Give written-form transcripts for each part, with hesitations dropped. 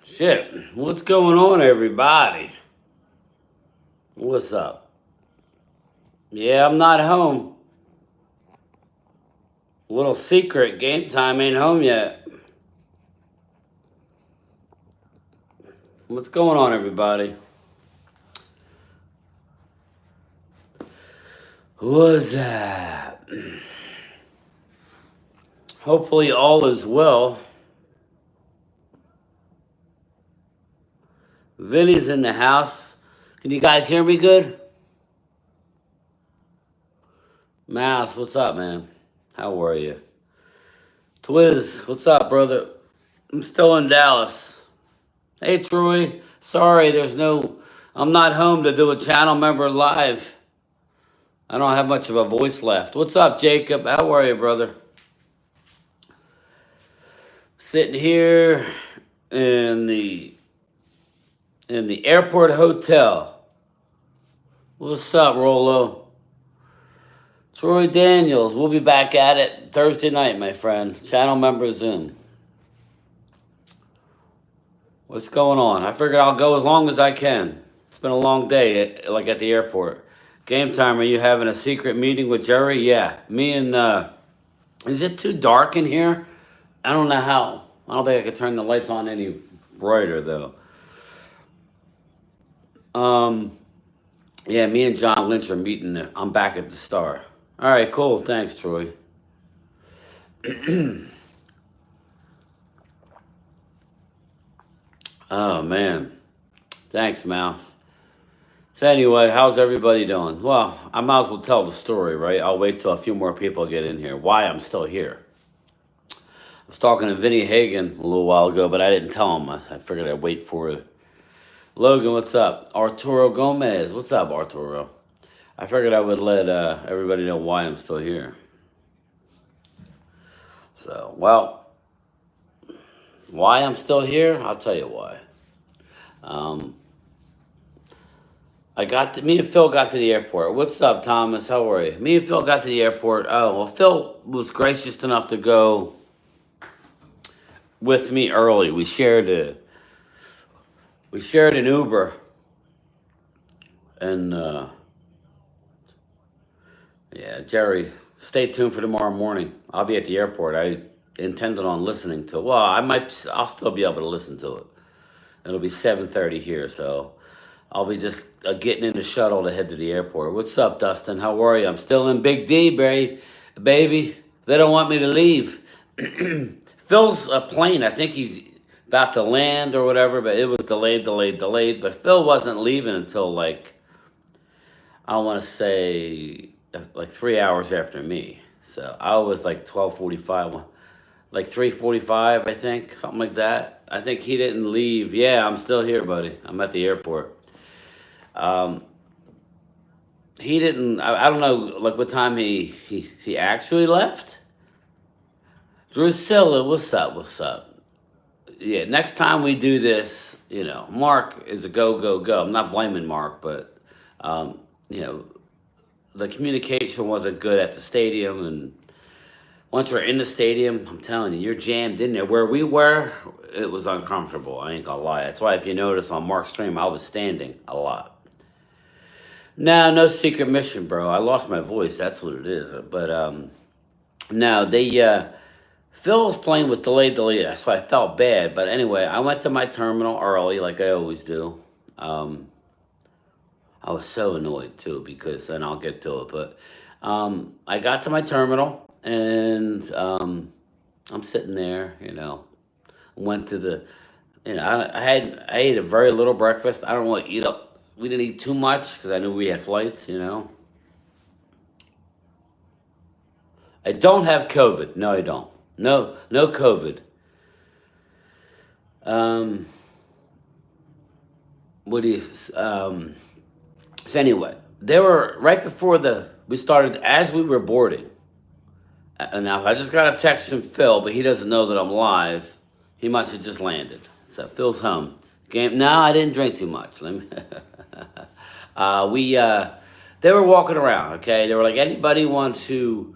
Shit, what's going on, everybody? What's up? Yeah, I'm not home. Little secret, game time ain't home yet. What's going on, everybody? What's that? Hopefully all is well. Vinny's in the house. Can you guys hear me good? Mouse, what's up, man? How are you? Twiz, what's up, brother? I'm still in Dallas. Hey, Troy. Sorry, I'm not home to do a channel member live. I don't have much of a voice left. What's up, Jacob? How are you, brother? Sitting here in the airport hotel. What's up, Rolo? Troy Daniels, we'll be back at it Thursday night, my friend. Channel member Zoom. What's going on? I figured I'll go as long as I can. It's been a long day, like at the airport. Game time, are you having a secret meeting with Jerry? Yeah. Me and, is it too dark in here? I don't know how. I don't think I could turn the lights on any brighter, though. Yeah, me and John Lynch are meeting. I'm back at the Star. All right, cool. Thanks, Troy. Oh, man. Thanks, Mouse. So anyway, how's everybody doing? Well, I might as well tell the story, right? I'll wait till a few more people get in here. Why I'm still here. I was talking to Vinny Hagan a little while ago, but I didn't tell him. I figured I'd wait for it. Logan, what's up? Arturo Gomez, what's up, Arturo? I figured I would let everybody know why I'm still here. So, well, why I'm still here? I'll tell you why. Me and Phil got to the airport. What's up, Thomas? How are you? Me and Phil got to the airport. Oh, well, Phil was gracious enough to go with me early. We shared an Uber, and yeah, Jerry, stay tuned for tomorrow morning. I'll be at the airport. I intended on listening to. Well, I'll still be able to listen to it. It'll be 7:30 here, so I'll be just getting in the shuttle to head to the airport. What's up, Dustin? How are you? I'm still in Big D, baby. They don't want me to leave. Phil's plane, I think he's about to land or whatever, but it was delayed. But Phil wasn't leaving until I want to say 3 hours after me. So I was 12:45, 3:45, I think, something like that. I think he didn't leave. Yeah, I'm still here, buddy. I'm at the airport. He didn't. I don't know what time he actually left. Drusilla, what's up? Yeah, next time we do this, Mark is a go. I'm not blaming Mark, but the communication wasn't good at the stadium, and once we're in the stadium, I'm telling you, you're jammed in there. Where we were, it was uncomfortable. I ain't gonna lie. That's why if you notice on Mark's stream, I was standing a lot. No secret mission, bro. I lost my voice. That's what it is. But no, Phil's plane was delayed, so I felt bad. But anyway, I went to my terminal early, like I always do. I was so annoyed too and I'll get to it. But I got to my terminal and I'm sitting there, went to the, I ate a very little breakfast. I don't really eat up. We didn't eat too much because I knew we had flights, I don't have COVID. No, I don't. No COVID. What is, so anyway, they were right before we started, as we were boarding. Now, I just got a text from Phil, but he doesn't know that I'm live. He must have just landed. So Phil's home. No, I didn't drink too much. They were walking around, okay? They were like, anybody want to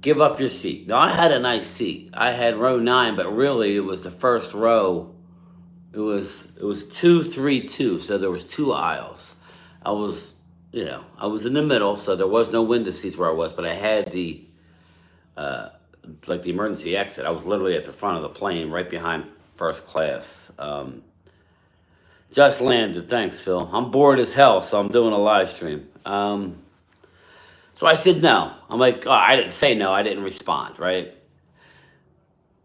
give up your seat? Now, I had a nice seat. I had row 9, but really it was the first row It was 232, so there was two aisles. I was, I was in the middle, so there was no window seats where I was, but I had the like the emergency exit. I was literally at the front of the plane, right behind first class. Just landed. Thanks, Phil. I'm bored as hell, so I'm doing a live stream. So I said no. I'm like, oh, I didn't say no. I didn't respond, right?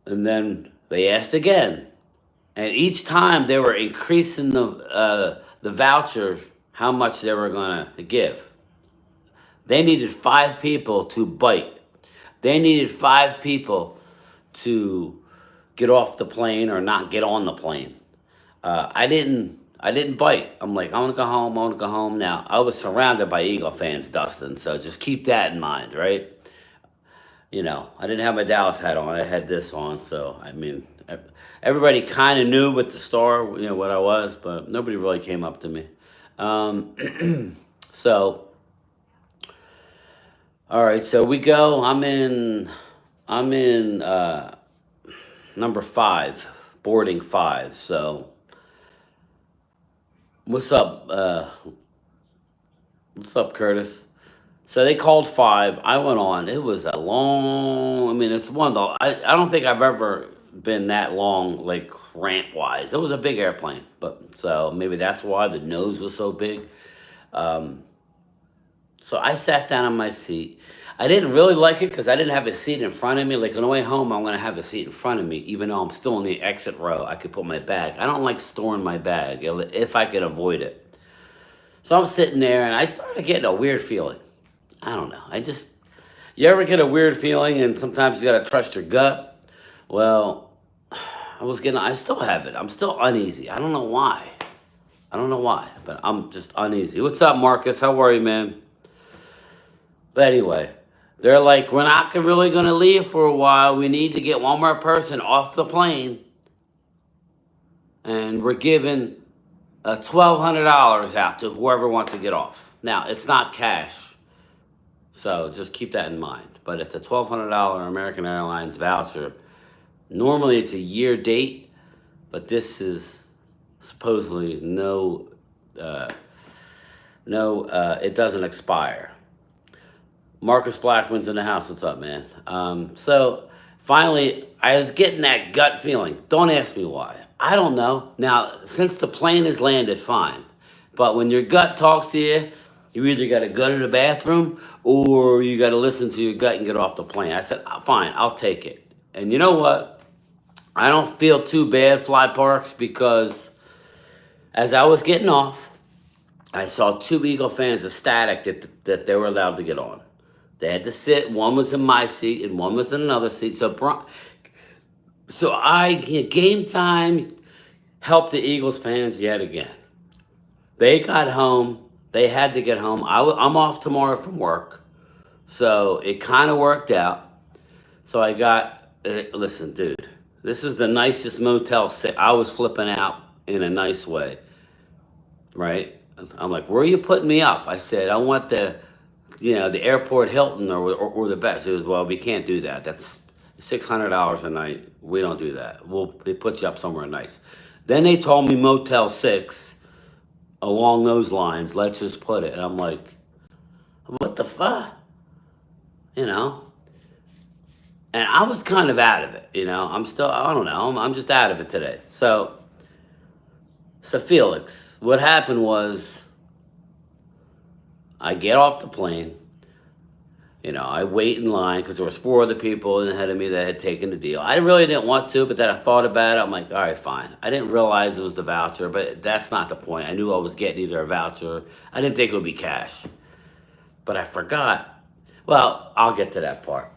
And then they asked again, and each time they were increasing the voucher, how much they were gonna give. They needed five people to bite. They needed five people to get off the plane or not get on the plane. I didn't bite. I'm like, I want to go home. I want to go home. Now I was surrounded by Eagle fans, Dustin. So just keep that in mind, right? I didn't have my Dallas hat on. I had this on. So I mean, everybody kind of knew with the star, what I was, but nobody really came up to me. So, all right. So we go. I'm in number 5, boarding 5. So what's up? What's up, Curtis? So they called 5. I went on. It was a long. I mean, it's one of the. I don't think I've ever been that long, like ramp wise. It was a big airplane, but so maybe that's why the nose was so big. Um, so I sat down on my seat. I didn't really like it because I didn't have a seat in front of me. Like on the way home, I'm gonna have a seat in front of me, even though I'm still in the exit row. I could put my bag. I don't like storing my bag if I can avoid it. So I'm sitting there and I started getting a weird feeling. I don't know. You ever get a weird feeling and sometimes you gotta trust your gut? Well, I still have it. I'm still uneasy. I don't know why. I don't know why, but I'm just uneasy. What's up, Marcus? How are you, man? But anyway, they're like, we're not really gonna leave for a while. We need to get one more person off the plane, and we're giving $1,200 out to whoever wants to get off. Now, it's not cash, so just keep that in mind. But it's a $1,200 American Airlines voucher. Normally, it's a year date, but this is supposedly it doesn't expire. Marcus Blackman's in the house. What's up, man? So finally, I was getting that gut feeling. Don't ask me why. I don't know. Now, since the plane has landed, fine. But when your gut talks to you, you either got to go to the bathroom or you got to listen to your gut and get off the plane. I said, fine, I'll take it. And you know what? I don't feel too bad, Fly Parks, because as I was getting off, I saw 2 Eagle fans ecstatic that they were allowed to get on. They had to sit. One was in my seat and one was in another seat. Game time helped the Eagles fans yet again. They got home. They had to get home. I'm off tomorrow from work. So it kind of worked out. So I got, listen, dude, this is the nicest Motel 6. I was flipping out in a nice way, right? I'm like, where are you putting me up? I said, I want the airport Hilton or the best. It was, well, we can't do that. That's $600 a night. We don't do that. They put you up somewhere nice. Then they told me Motel 6 along those lines. Let's just put it. And I'm like, what the fuck? And I was kind of out of it. I don't know. I'm just out of it today. So Felix, what happened was I get off the plane. I wait in line because there was 4 other people ahead of me that had taken the deal. I really didn't want to, but then I thought about it. I'm like, all right, fine. I didn't realize it was the voucher, but that's not the point. I knew I was getting either a voucher. I didn't think it would be cash, but I forgot. Well, I'll get to that part.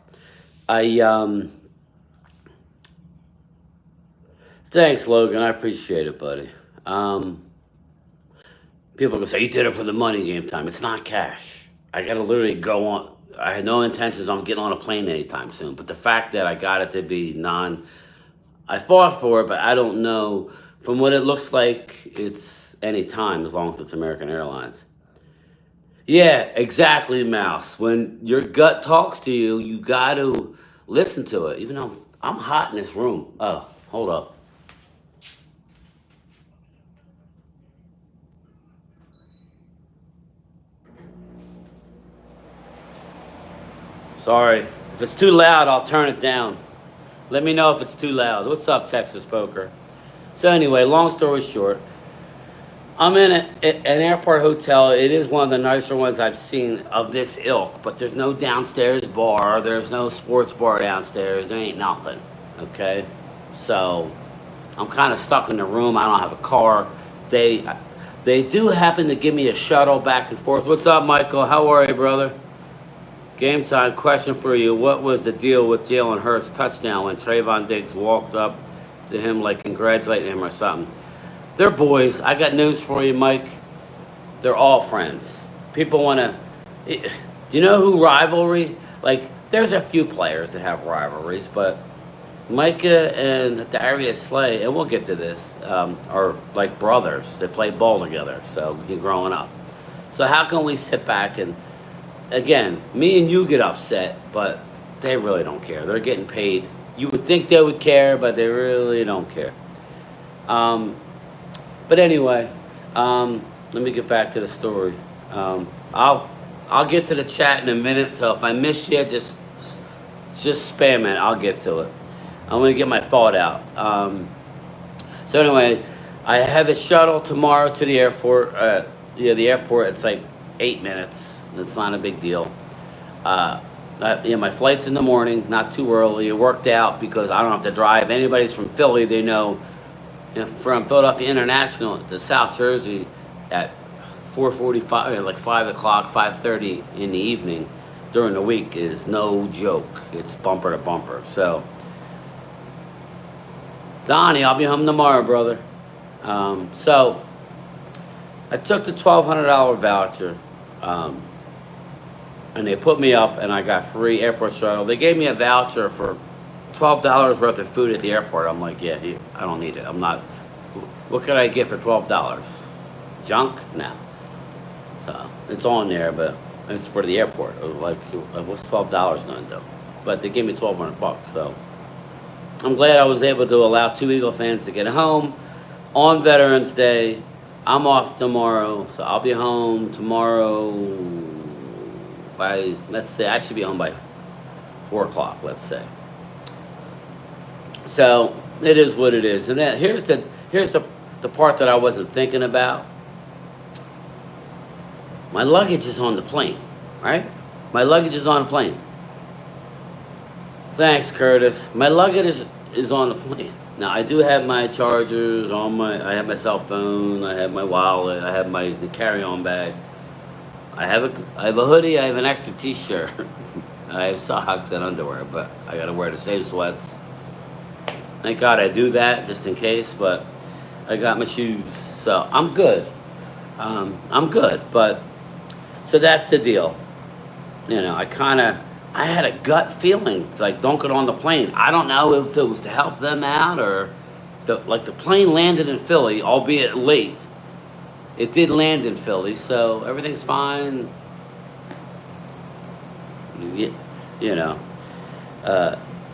Thanks, Logan. I appreciate it, buddy. People can say, you did it for the money game time. It's not cash. I got to literally go on. I had no intentions on getting on a plane anytime soon. But the fact that I got it to be I fought for it, but I don't know. From what it looks like, it's any time as long as it's American Airlines. Yeah, exactly, Mouse. When your gut talks to you, you got to listen to it. Even though I'm hot in this room. Oh, hold up. Sorry. If it's too loud, I'll turn it down. Let me know if it's too loud. What's up, Texas Poker? So anyway, long story short, I'm in an airport hotel. It is one of the nicer ones I've seen of this ilk, but there's no downstairs bar. There's no sports bar downstairs. There ain't nothing, okay? So I'm kind of stuck in the room. I don't have a car. They do happen to give me a shuttle back and forth. What's up, Michael? How are you, brother? Game time question for you. What was the deal with Jalen Hurts' touchdown when Trayvon Diggs walked up to him like congratulating him or something? They're boys. I got news for you, Mike. They're all friends. People want to... Do you know who Rivalry? Like, there's a few players that have rivalries, but Micah and Darius Slay, and we'll get to this, are like brothers. They play ball together, so you're growing up. So how can we sit back and... Again, me and you get upset, but they really don't care. They're getting paid. You would think they would care, but they really don't care. But anyway, let me get back to the story. I'll get to the chat in a minute. So if I miss you, just spam it. I'll get to it. I'm gonna get my thought out. So anyway, I have a shuttle tomorrow to the airport. The airport. It's like 8 minutes. It's not a big deal. My flight's in the morning, not too early. It worked out because I don't have to drive. Anybody's from Philly, they know, from Philadelphia International to South Jersey at 4:45, like 5 o'clock, 5:30 in the evening during the week is no joke. It's bumper to bumper. So, Donnie, I'll be home tomorrow, brother. So, I took the $1,200 voucher. And they put me up, and I got free airport shuttle. They gave me a voucher for $12 worth of food at the airport. I'm like, yeah, I don't need it. I'm not. What could I get for $12? Junk? No. So it's on there, but it's for the airport. Like, what's $12 gonna do? But they gave me $1,200. So I'm glad I was able to allow 2 Eagle fans to get home on Veterans Day. I'm off tomorrow, so I'll be home tomorrow. Let's say, I should be home by 4 o'clock, let's say. So, it is what it is. And then here's the part that I wasn't thinking about. My luggage is on the plane, right? My luggage is on the plane. Thanks, Curtis. My luggage is on the plane. Now, I do have my chargers I have my cell phone, I have my wallet, I have my carry-on bag. I have a hoodie, I have an extra t-shirt. I have socks and underwear, but I gotta wear the same sweats. Thank God I do that just in case, but I got my shoes. So I'm good. I'm good, but so that's the deal. You know, I had a gut feeling. It's like, don't get on the plane. I don't know if it was to help them out or the plane landed in Philly, albeit late. It did land in Philly, so everything's fine. You know.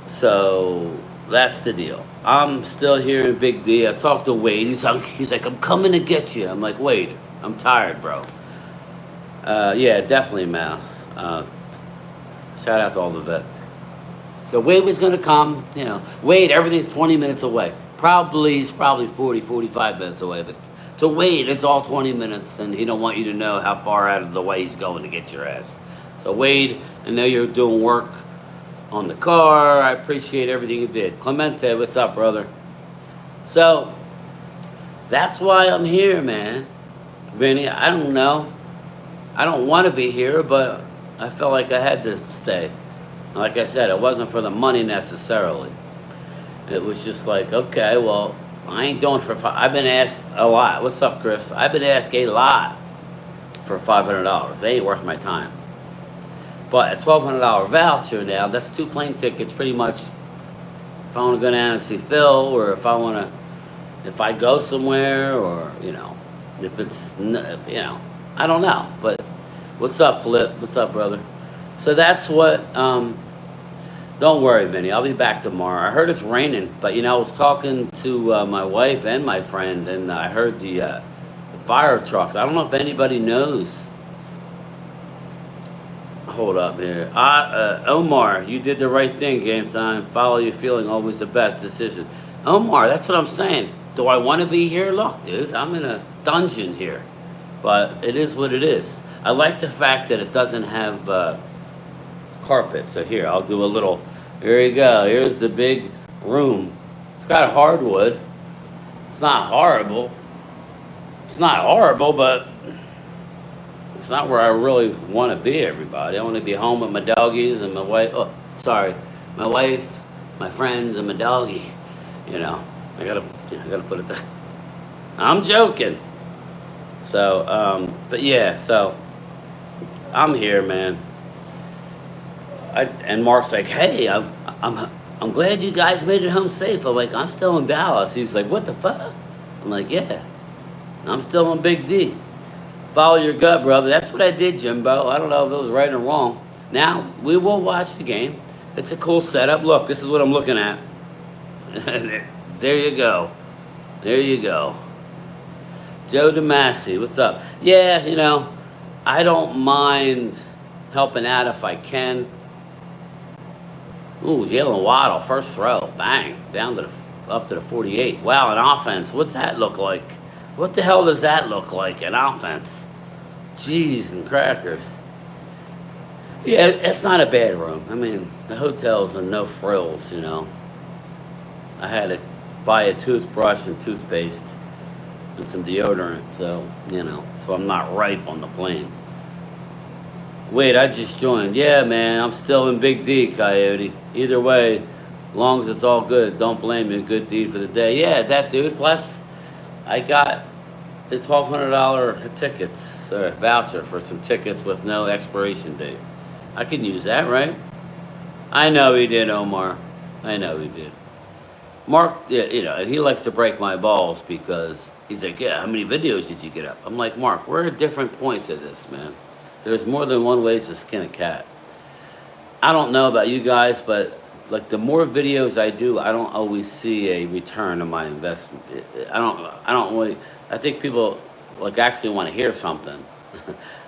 So that's the deal. I'm still here in Big D. I talked to Wade. He's like, I'm coming to get you. I'm like, Wade, I'm tired, bro. Yeah, definitely, Mouse. Shout out to all the vets. So Wade was gonna come. You know, Wade, everything's 20 minutes away. He's probably 40, 45 minutes away, but. To Wade, it's all 20 minutes, and he don't want you to know how far out of the way he's going to get your ass. So Wade, I know you're doing work on the car. I appreciate everything you did. Clemente, what's up, brother? So that's why I'm here, man. Vinny, I don't know. I don't want to be here, but I felt like I had to stay. Like I said, it wasn't for the money necessarily. It was just like, okay, well, I ain't doing for I've been asked a lot. What's up, Chris? I've been asked a lot for $500. They ain't worth my time. But a $1,200 voucher now, that's 2 plane tickets pretty much. If I want to go down and see Phil, or if I go somewhere, or, you know, if it's, you know, I don't know. But what's up, Flip? What's up, brother? So that's what, don't worry, Vinny. I'll be back tomorrow. I heard it's raining, but, you know, I was talking to my wife and my friend, and I heard the fire trucks. I don't know if anybody knows Hold up here. Omar, you did the right thing, game time. Follow your feeling, always the best decision. Omar, that's what I'm saying. Do I want to be here? Look, dude, I'm in a dungeon here. But it is what it is. I like the fact that it doesn't have carpet. So here, I'll do a little. Here you go. Here's the big room. It's got hardwood. It's not horrible. It's not horrible, but it's not where I really want to be, everybody. I want to be home with my doggies and my wife. Oh, sorry. My wife, my friends, and my doggie. You know, I gotta put it there. I'm joking. So, but yeah, so I'm here, man. And Mark's like, hey, I'm glad you guys made it home safe. I'm like, I'm still in Dallas. He's like, what the fuck? I'm like, yeah, I'm still in Big D. Follow your gut, brother. That's what I did, Jimbo. I don't know if it was right or wrong. Now, we will watch the game. It's a cool setup. Look, this is what I'm looking at. There you go. There you go. Joe DeMasi, what's up? Yeah, you know, I don't mind helping out if I can. Ooh, Jalen Waddle, first throw. Bang. Down to up to the 48. Wow, an offense. What's that look like? What the hell does that look like, an offense? Jeez and crackers. Yeah, it's not a bad room. I mean, the hotels are no frills, you know. I had to buy a toothbrush and toothpaste and some deodorant, so, you know, so I'm not ripe on the plane. Wait, I just joined. Yeah, man, I'm still in Big D, Coyote. Either way, long as it's all good, don't blame me. Good deed for the day. Yeah, that dude. Plus, I got the $1,200 tickets, or voucher for some tickets with no expiration date. I can use that, right? I know he did, Omar. I know he did. Mark, yeah, you know, he likes to break my balls because he's like, yeah, how many videos did you get up? I'm like, Mark, we're at different points of this, man. There's more than one way to skin a cat. I don't know about you guys, but like the more videos I do, I don't always see a return on my investment. I don't really, I think people like actually want to hear something.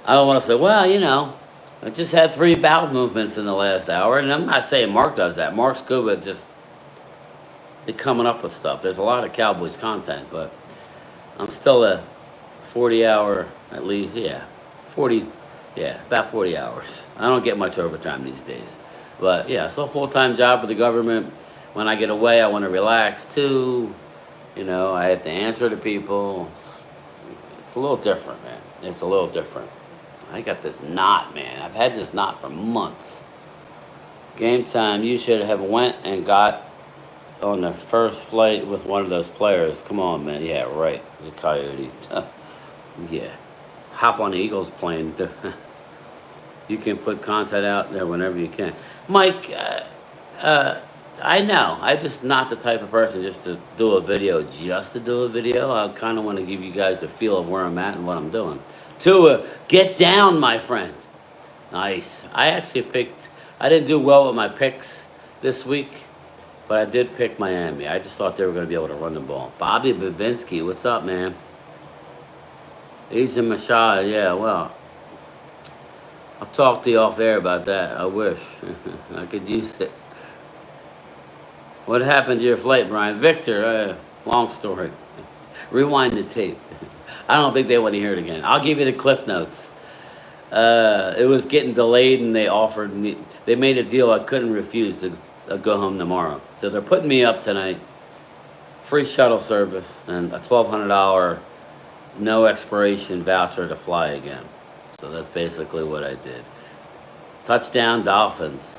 I don't want to say, well, you know, I just had 3 bowel movements in the last hour, and I'm not saying Mark does that. Mark's good with just coming up with stuff. There's a lot of Cowboys content, but I'm still a 40-hour at least, yeah, 40. Yeah, about 40 hours. I don't get much overtime these days. But yeah, still a full-time job for the government. When I get away, I want to relax too. You know, I have to answer to people. It's a little different, man. It's a little different. I got this knot, man. I've had this knot for months. Game time, you should have went and got on the first flight with one of those players. Come on, man. Yeah, right. The Coyote. Yeah. Hop on the Eagles plane. You can put content out there whenever you can. Mike, I know. I'm just not the type of person just to do a video just to do a video. I kind of want to give you guys the feel of where I'm at and what I'm doing. Tua, get down, my friend. Nice. I actually picked, I didn't do well with my picks this week, but I did pick Miami. I just thought they were going to be able to run the ball. Bobby Babinski, what's up, man? Easy Mashai, yeah, well, I'll talk to you off air about that. I wish. I could use it. What happened to your flight, Brian? Victor, long story. Rewind the tape. I don't think they want to hear it again. I'll give you the cliff notes. It was getting delayed, and they offered me, they made a deal I couldn't refuse to go home tomorrow. So they're putting me up tonight. Free shuttle service and a $1,200 no expiration voucher to fly again. So that's basically what I did. Touchdown, Dolphins.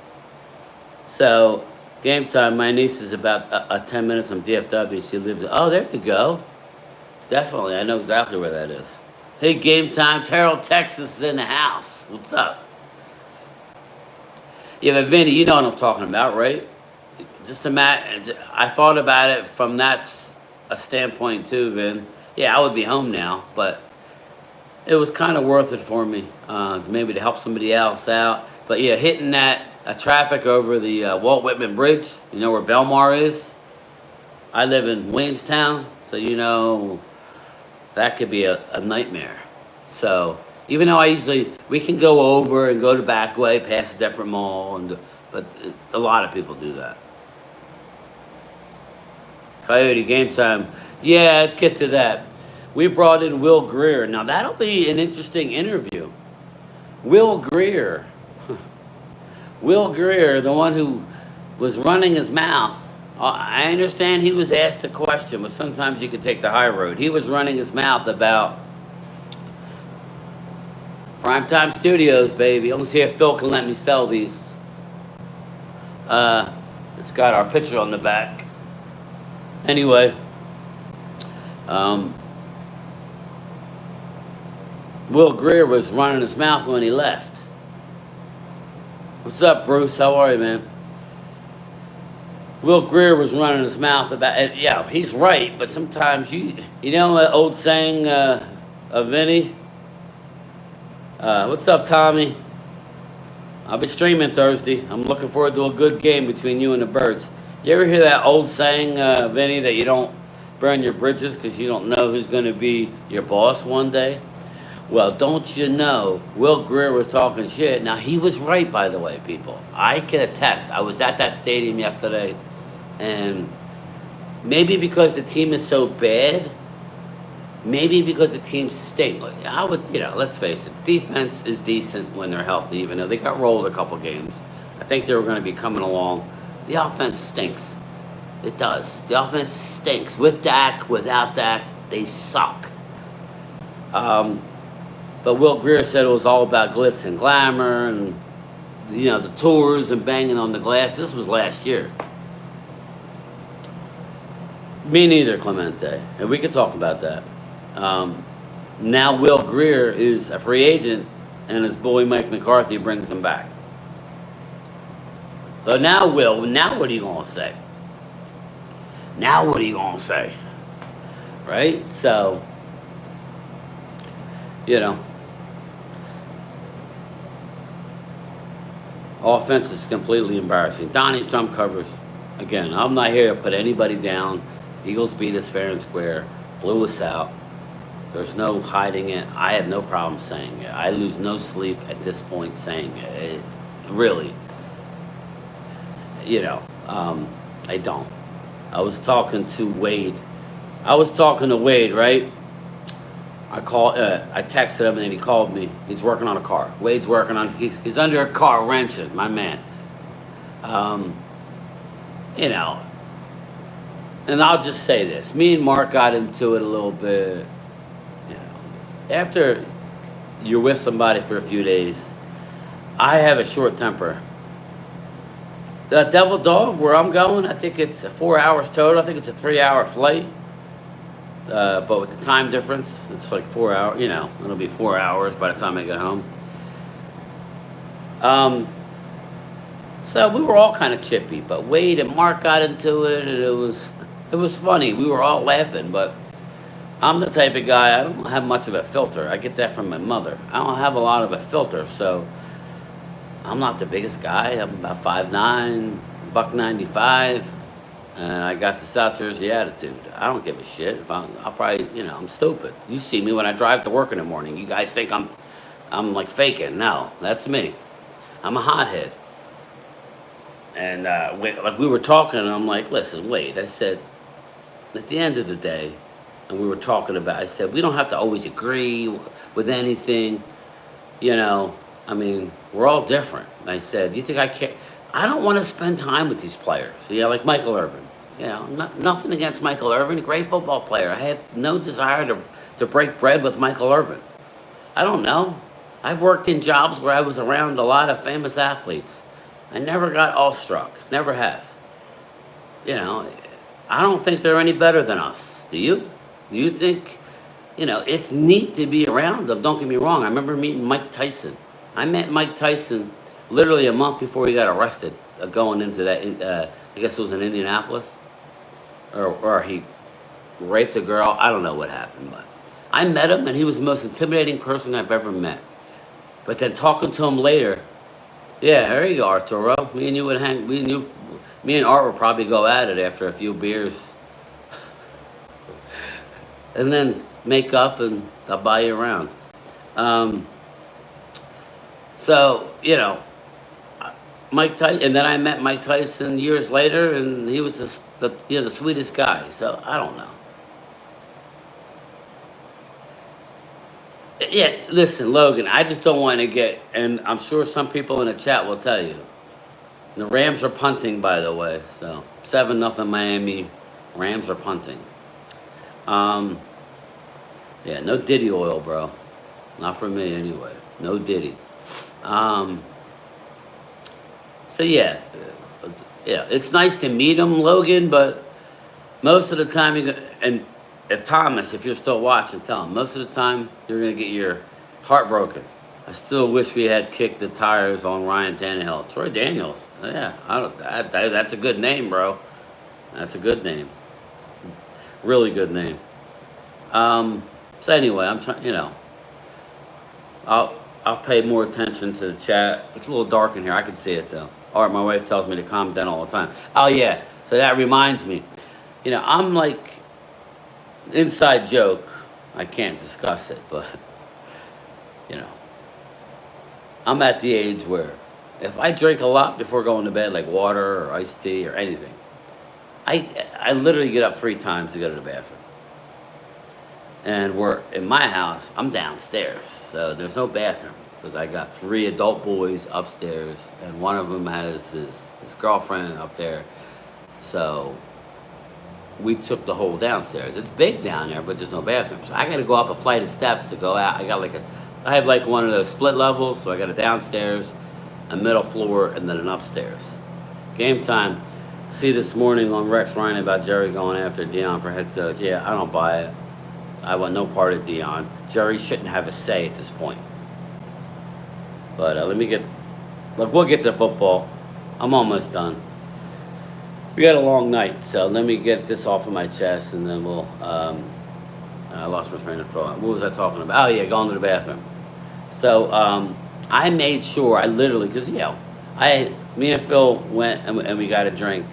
So, game time. My niece is about 10 minutes from DFW. She lives. Oh, there you go. Definitely. I know exactly where that is. Hey, game time. Terrell, Texas is in the house. What's up? Yeah, but Vinny, you know what I'm talking about, right? Just imagine. I thought about it from that a standpoint too, Vin. Yeah, I would be home now, but it was kind of worth it for me, maybe to help somebody else out. But yeah, hitting that traffic over the Walt Whitman Bridge, you know where Belmar is? I live in Williamstown, so you know that could be a nightmare. So Even though we can go over and go the back way past a different mall, but a lot of people do that. Coyote game time. Yeah, let's get to that. We brought in Will Greer. Now that'll be an interesting interview. Will Greer. Will Greer, the one who was running his mouth. I understand he was asked a question, but sometimes you can take the high road. He was running his mouth about Primetime Studios, baby. I'm gonna see if Phil can let me sell these. It's got our picture on the back. Anyway, Will Greer was running his mouth when he left. What's up, Bruce? How are you, man? Will Greer was running his mouth about, yeah, he's right, but sometimes you know that old saying of Vinny? What's up, Tommy? I'll be streaming Thursday. I'm looking forward to a good game between you and the Birds. You ever hear that old saying, Vinny, that you don't burn your bridges because you don't know who's going to be your boss one day? Well, don't you know, Will Greer was talking shit. Now, he was right, by the way, people. I can attest. I was at that stadium yesterday, and maybe because the team is so bad, maybe because the team stink. Let's face it, the defense is decent when they're healthy, even though they got rolled a couple games. I think they were going to be coming along. The offense stinks. It does. The offense stinks. With Dak, without Dak, they suck. But Will Greer said it was all about glitz and glamour and, the tours and banging on the glass. This was last year. Me neither, Clemente. And we could talk about that. Now Will Greer is a free agent, and his boy Mike McCarthy brings him back. So now what are you going to say? Now what are you going to say? Right? So, offense is completely embarrassing. Donnie's drum covers. Again, I'm not here to put anybody down. Eagles beat us fair and square. Blew us out. There's no hiding it. I have no problem saying it. I lose no sleep at this point saying it. Really. I don't. I was talking to Wade. Right? I texted him and then he called me. He's working on a car. Wade's working on, he's under a car wrenching, my man. And I'll just say this. Me and Mark got into it a little bit. After you're with somebody for a few days, I have a short temper. The Devil Dog, where I'm going, I think it's 4 hours total. I think it's a 3-hour flight. But with the time difference, it's like 4 hours. It'll be 4 hours by the time I get home. So we were all kind of chippy, but Wade and Mark got into it, and it was funny. We were all laughing, but I'm the type of guy, I don't have much of a filter. I get that from my mother. I don't have a lot of a filter, so I'm not the biggest guy. I'm about 5'9", $195. And I got the South Jersey attitude. I don't give a shit. I'll probably, I'm stupid. You see me when I drive to work in the morning. You guys think I'm like faking. No, that's me. I'm a hothead. And we were talking, and I'm like, listen, wait. I said, at the end of the day, and we were talking about, I said, we don't have to always agree with anything. We're all different. And I said, do you think I care? I don't want to spend time with these players. Like Michael Irvin. Nothing against Michael Irvin, great football player. I have no desire to break bread with Michael Irvin. I don't know. I've worked in jobs where I was around a lot of famous athletes. I never got awestruck. Never have. I don't think they're any better than us. Do you? Do you think, it's neat to be around them. Don't get me wrong. I remember meeting Mike Tyson. I met Mike Tyson literally a month before he got arrested, going into that, I guess it was in Indianapolis. Or he raped a girl. I don't know what happened, but I met him, and he was the most intimidating person I've ever met. But then talking to him later, yeah, there you go, Arturo. Me and you would hang. Me and Art would probably go at it after a few beers, and then make up, and I'll buy you around. So, Mike Tyson, and then I met Mike Tyson years later, and he was the sweetest guy. So I don't know. Yeah, listen, Logan, I just don't want to get, and I'm sure some people in the chat will tell you. The Rams are punting, by the way. So 7-0 Miami. Rams are punting. Um, yeah, no Diddy oil, bro. Not for me, anyway. No Diddy. Um, so yeah, it's nice to meet him, Logan. But most of the time, and if you're still watching, tell him. Most of the time, you're gonna get your heart broken. I still wish we had kicked the tires on Ryan Tannehill. Troy Daniels. Yeah, that's a good name, bro. That's a good name. Really good name. So anyway, I'm trying. I'll pay more attention to the chat. It's a little dark in here. I can see it though. All right, my wife tells me to calm down all the time. Oh yeah. So that reminds me. I'm like inside joke. I can't discuss it, but you know, I'm at the age where if I drink a lot before going to bed, like water or iced tea or anything, I literally get up 3 times to go to the bathroom. And we're in my house, I'm downstairs, so there's no bathroom because I got 3 adult boys upstairs, and one of them has his girlfriend up there. So we took the whole downstairs. It's big down there, but there's no bathroom. So I got to go up a flight of steps to go out. I have like one of those split levels, so I got a downstairs, a middle floor, and then an upstairs. Game time. See this morning on Rex Ryan about Jerry going after Dion for head coach. Yeah, I don't buy it. I want no part of Dion. Jerry shouldn't have a say at this point. But we'll get to football. I'm almost done. We got a long night, so let me get this off of my chest, and then we'll. I lost my train of thought. What was I talking about? Oh yeah, going to the bathroom. So I made sure I literally, because me and Phil went and we got a drink,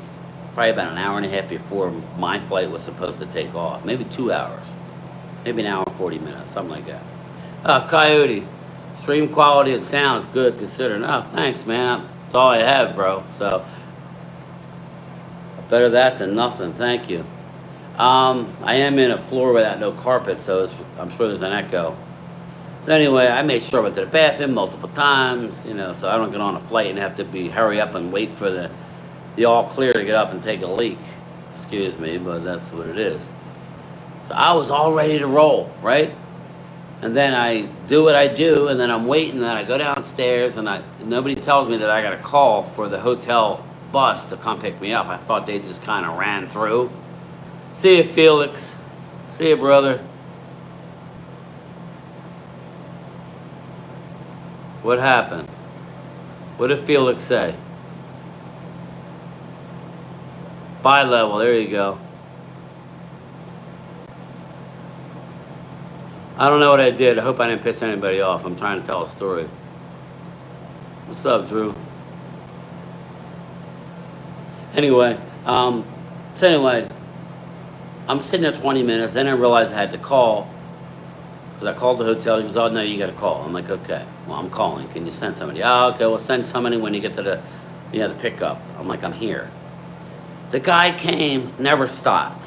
probably about an hour and a half before my flight was supposed to take off. Maybe 2 hours, maybe an hour and 40 minutes, something like that. Coyote, stream quality and sound is good considering. Oh, thanks, man. That's all I have, bro. So. Better that than nothing. Thank you. I am in a floor without no carpet, so I'm sure there's an echo. So anyway, I made sure I went to the bathroom multiple times, so I don't get on a flight and have to hurry up and wait for the all clear to get up and take a leak. Excuse me, but that's what it is. So I was all ready to roll, right? And then I do what I do, and then I'm waiting, and then I go downstairs, and nobody tells me that I got a call for the hotel bus to come pick me up. I thought they just kind of ran through. See you, Felix. See you, brother. What happened? What did Felix say? Bi-level, there you go. I don't know what I did. I hope I didn't piss anybody off. I'm trying to tell a story. What's up, Drew? Anyway, I'm sitting there 20 minutes, then I realized I had to call, because I called the hotel. He goes, oh, no, you got to call. I'm like, okay, well, I'm calling. Can you send somebody? Oh, okay, well, send somebody when you get to the pickup. I'm like, I'm here. The guy came, never stopped.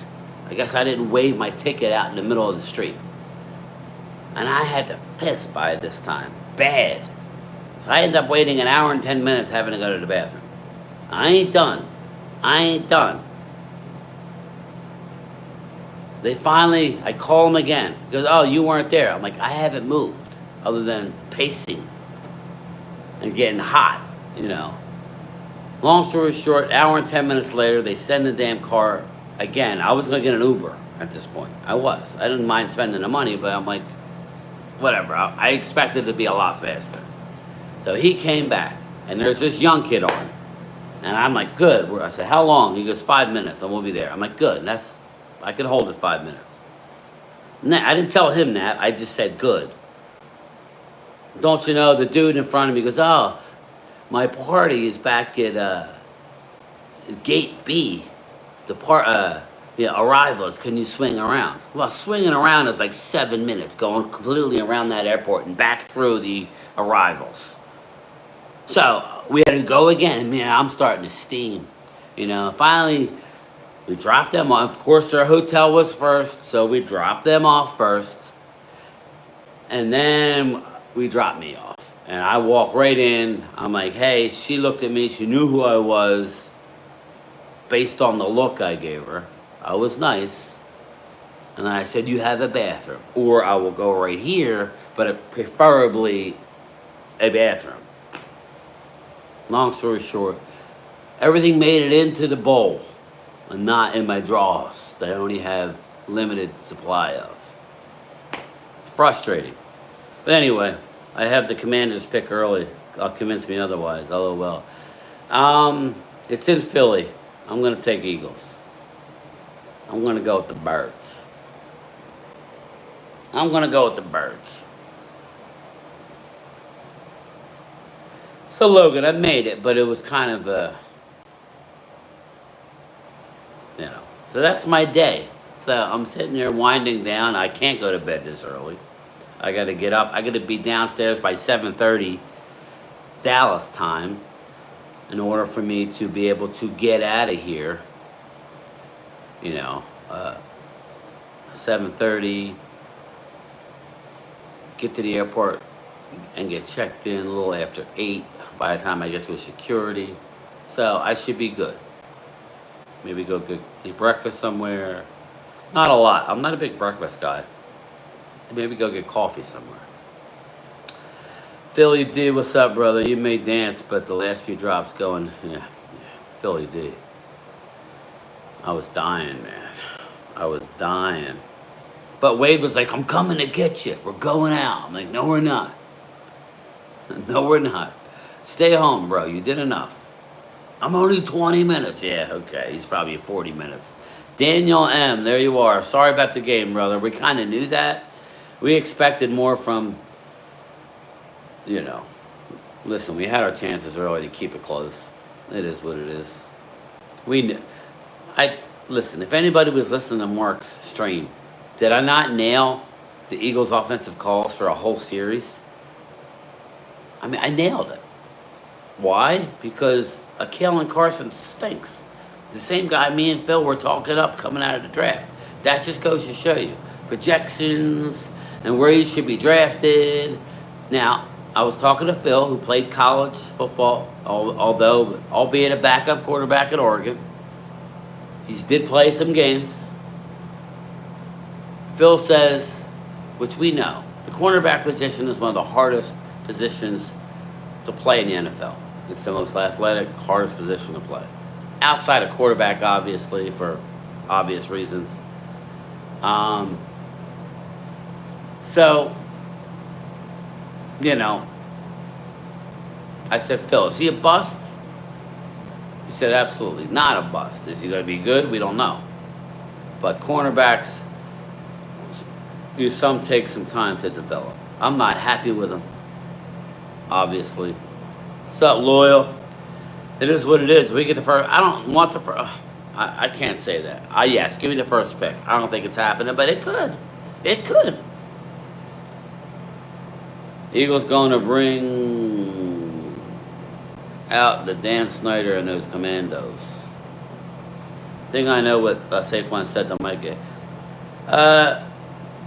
I guess I didn't wave my ticket out in the middle of the street. And I had to piss by this time, bad. So I ended up waiting an hour and 10 minutes having to go to the bathroom. I ain't done. I call him again. He goes, oh, you weren't there. I'm like, I haven't moved other than pacing and getting hot, Long story short, hour and 10 minutes later, they send the damn car again. I was going to get an Uber at this point. I didn't mind spending the money, but I'm like, whatever. I expected it to be a lot faster. So he came back, and there's this young kid on. And I'm like, good. I said, how long? He goes, 5 minutes, and we'll be there. I'm like, good. And I could hold it 5 minutes. I didn't tell him that. I just said, good. Don't you know, the dude in front of me goes, oh, my party is back at Gate B. Arrivals. Can you swing around? Well, swinging around is like 7 minutes, going completely around that airport and back through the arrivals. So we had to go again. Man, I'm starting to steam. Finally, we dropped them off. Of course, their hotel was first, so we dropped them off first. And then we dropped me off. And I walk right in. I'm like, hey, she looked at me. She knew who I was based on the look I gave her. I was nice. And I said, you have a bathroom. Or I will go right here, but preferably a bathroom. Long story short, everything made it into the bowl and not in my drawers that I only have limited supply of. Frustrating. But anyway, I have the Commanders pick early. Convince me otherwise. LOL. It's in Philly. I'm going to take Eagles. I'm going to go with the Birds. So Logan, I made it, but it was kind of So that's my day. So I'm sitting there winding down. I can't go to bed this early. I got to get up. I got to be downstairs by 7:30 Dallas time in order for me to be able to get out of here. 7:30. Get to the airport and get checked in a little after 8 by the time I get to security. So I should be good. Maybe go get breakfast somewhere. Not a lot. I'm not a big breakfast guy. Maybe go get coffee somewhere. Philly D, what's up, brother? You may dance, but the last few drops going, yeah. Philly D. I was dying, man. I was dying. But Wade was like, I'm coming to get you. We're going out. I'm like, no, we're not. No, we're not. Stay home, bro. You did enough. I'm only 20 minutes. Yeah, okay. He's probably 40 minutes. Daniel M., there you are. Sorry about the game, brother. We kind of knew that. We expected more from, Listen, we had our chances early to keep it close. It is what it is. We knew. Listen, if anybody was listening to Mark's stream, did I not nail the Eagles' offensive calls for a whole series? I mean, I nailed it. Why? Because Kalen Carson stinks. The same guy me and Phil were talking up coming out of the draft. That just goes to show you. Projections and where he should be drafted. Now, I was talking to Phil, who played college football, albeit a backup quarterback at Oregon. He did play some games. Phil says, which we know, the cornerback position is one of the hardest positions to play in the NFL. It's the most athletic, hardest position to play. Outside of quarterback, obviously, for obvious reasons. I said, Phil, is he a bust? He said, absolutely not a bust. Is he going to be good? We don't know. But cornerbacks, some take some time to develop. I'm not happy with him, obviously. What's up, Loyal? It is what it is. We get the first. I don't want the first. I can't say that. Yes, give me the first pick. I don't think it's happening, but it could. It could. Eagles going to bring out the Dan Snyder and those Commandos. I think I know what Saquon said to Micah.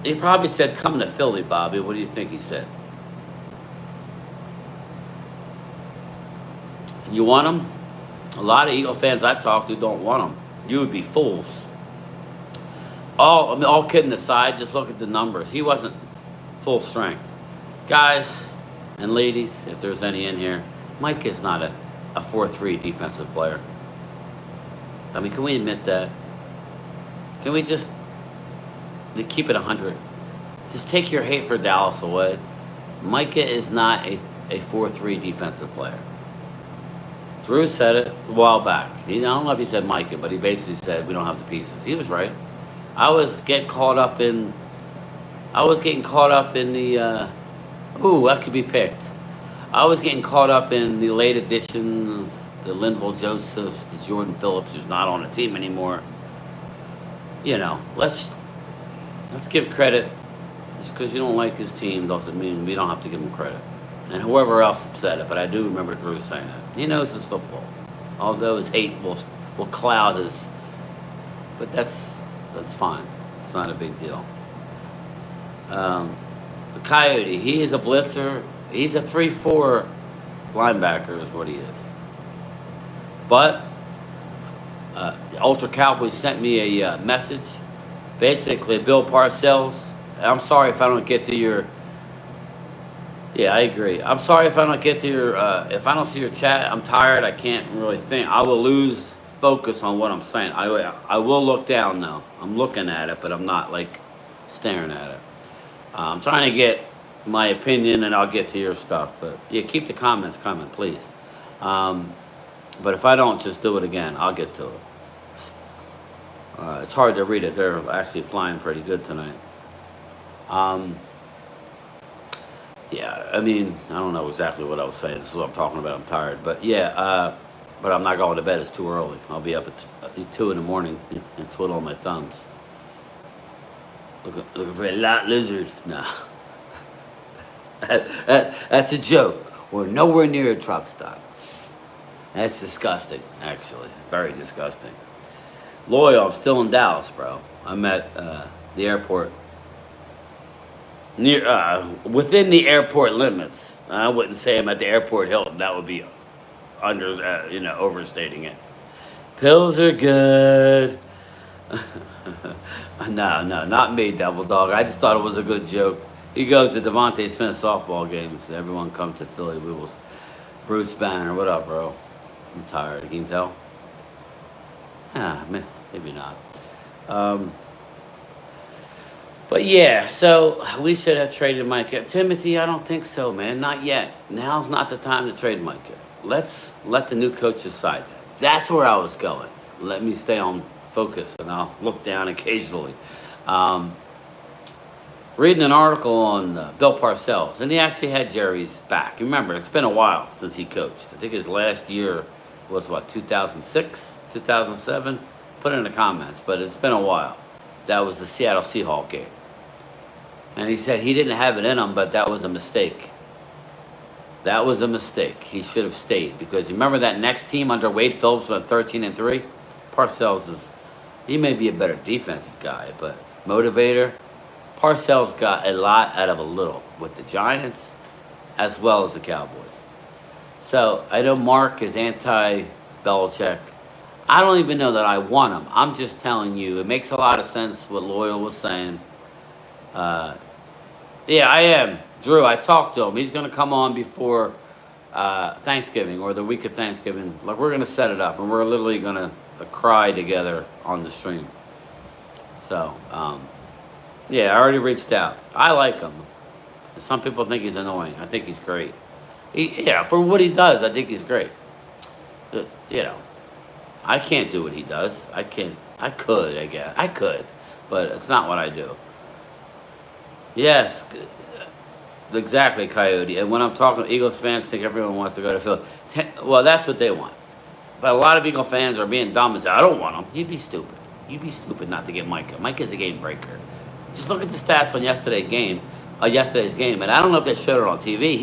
He probably said, come to Philly, Bobby. What do you think he said? You want him? A lot of Eagle fans I talk to don't want him. You would be fools. All kidding aside, just look at the numbers. He wasn't full strength. Guys and ladies, if there's any in here, Mike is not a 4-3 defensive player. I mean, can we admit that? Can we just keep it 100? Just take your hate for Dallas away. Micah is not a 4-3 defensive player. Drew said it a while back. I don't know if he said Micah, but he basically said we don't have the pieces. He was right. I was getting caught up in the that could be picked. I was getting caught up in the late additions, the Linval Joseph, the Jordan Phillips, who's not on the team anymore. Let's give credit. Just because you don't like his team doesn't mean we don't have to give him credit. and whoever else said it, but I do remember Drew saying it. He knows his football, although his hate will cloud his. But that's fine. It's not a big deal. The Coyote, he is a blitzer. He's a 3-4 linebacker is what he is. But Ultra Cowboy sent me a message. Basically, Bill Parcells, I'm sorry if I don't get to your... Yeah, I agree. I'm sorry if I don't get to your... if I don't see your chat, I'm tired. I can't really think. I will lose focus on what I'm saying. I will look down, though. I'm looking at it, but I'm not, like, staring at it. I'm trying to get my opinion, and I'll get to your stuff. But, yeah, keep the comments coming, please. But if I don't, just do it again. I'll get to it. It's hard to read it. They're actually flying pretty good tonight. Yeah, I mean, I don't know exactly what I was saying. This is what I'm talking about. I'm tired. But, yeah, but I'm not going to bed. It's too early. I'll be up at 2 in the morning and twiddle my thumbs. Looking for a lot lizard. Nah. That's a joke. We're nowhere near a truck stop. That's disgusting, actually. Very disgusting. Loyal, I'm still in Dallas, bro. I'm at the airport. Within the airport limits. I wouldn't say I'm at the airport Hilton. That would be overstating it. Pills are good. No, not me, Devil Dog. I just thought it was a good joke. He goes to Devontae Smith softball games. Everyone comes to Philly. Bruce Banner, what up, bro? I'm tired. You can tell? Maybe not. But yeah, so we should have traded Micah. Timothy, I don't think so, man. Not yet. Now's not the time to trade Micah. Let's let the new coach decide that. That's where I was going. Let me stay on focus, and I'll look down occasionally. Reading an article on Bill Parcells, and he actually had Jerry's back. Remember, it's been a while since he coached. I think his last year was, 2006, 2007? Put it in the comments, but it's been a while. That was the Seattle Seahawks game. And he said he didn't have it in him, but that was a mistake. That was a mistake. He should have stayed, because you remember that next team under Wade Phillips went 13-3? Parcells he may be a better defensive guy, but motivator. Parcells got a lot out of a little with the Giants as well as the Cowboys. So I know Mark is anti-Belichick. I don't even know that I want him. I'm just telling you, it makes a lot of sense what Loyal was saying. Yeah, I am. Drew, I talked to him. He's going to come on before Thanksgiving or the week of Thanksgiving. Like, we're going to set it up, and we're literally going to cry together on the stream. So, yeah, I already reached out. I like him. Some people think he's annoying. I think he's great. For what he does, I think he's great. I can't do what he does. I could, I guess. I could, but it's not what I do. Yes, exactly, Coyote. And when I'm talking, Eagles fans think everyone wants to go to Philly. Well, that's what they want. But a lot of Eagle fans are being dumb and say, I don't want him. You'd be stupid. You'd be stupid not to get Micah. Micah's a game breaker. Just look at the stats on yesterday's game. And I don't know if they showed it on TV.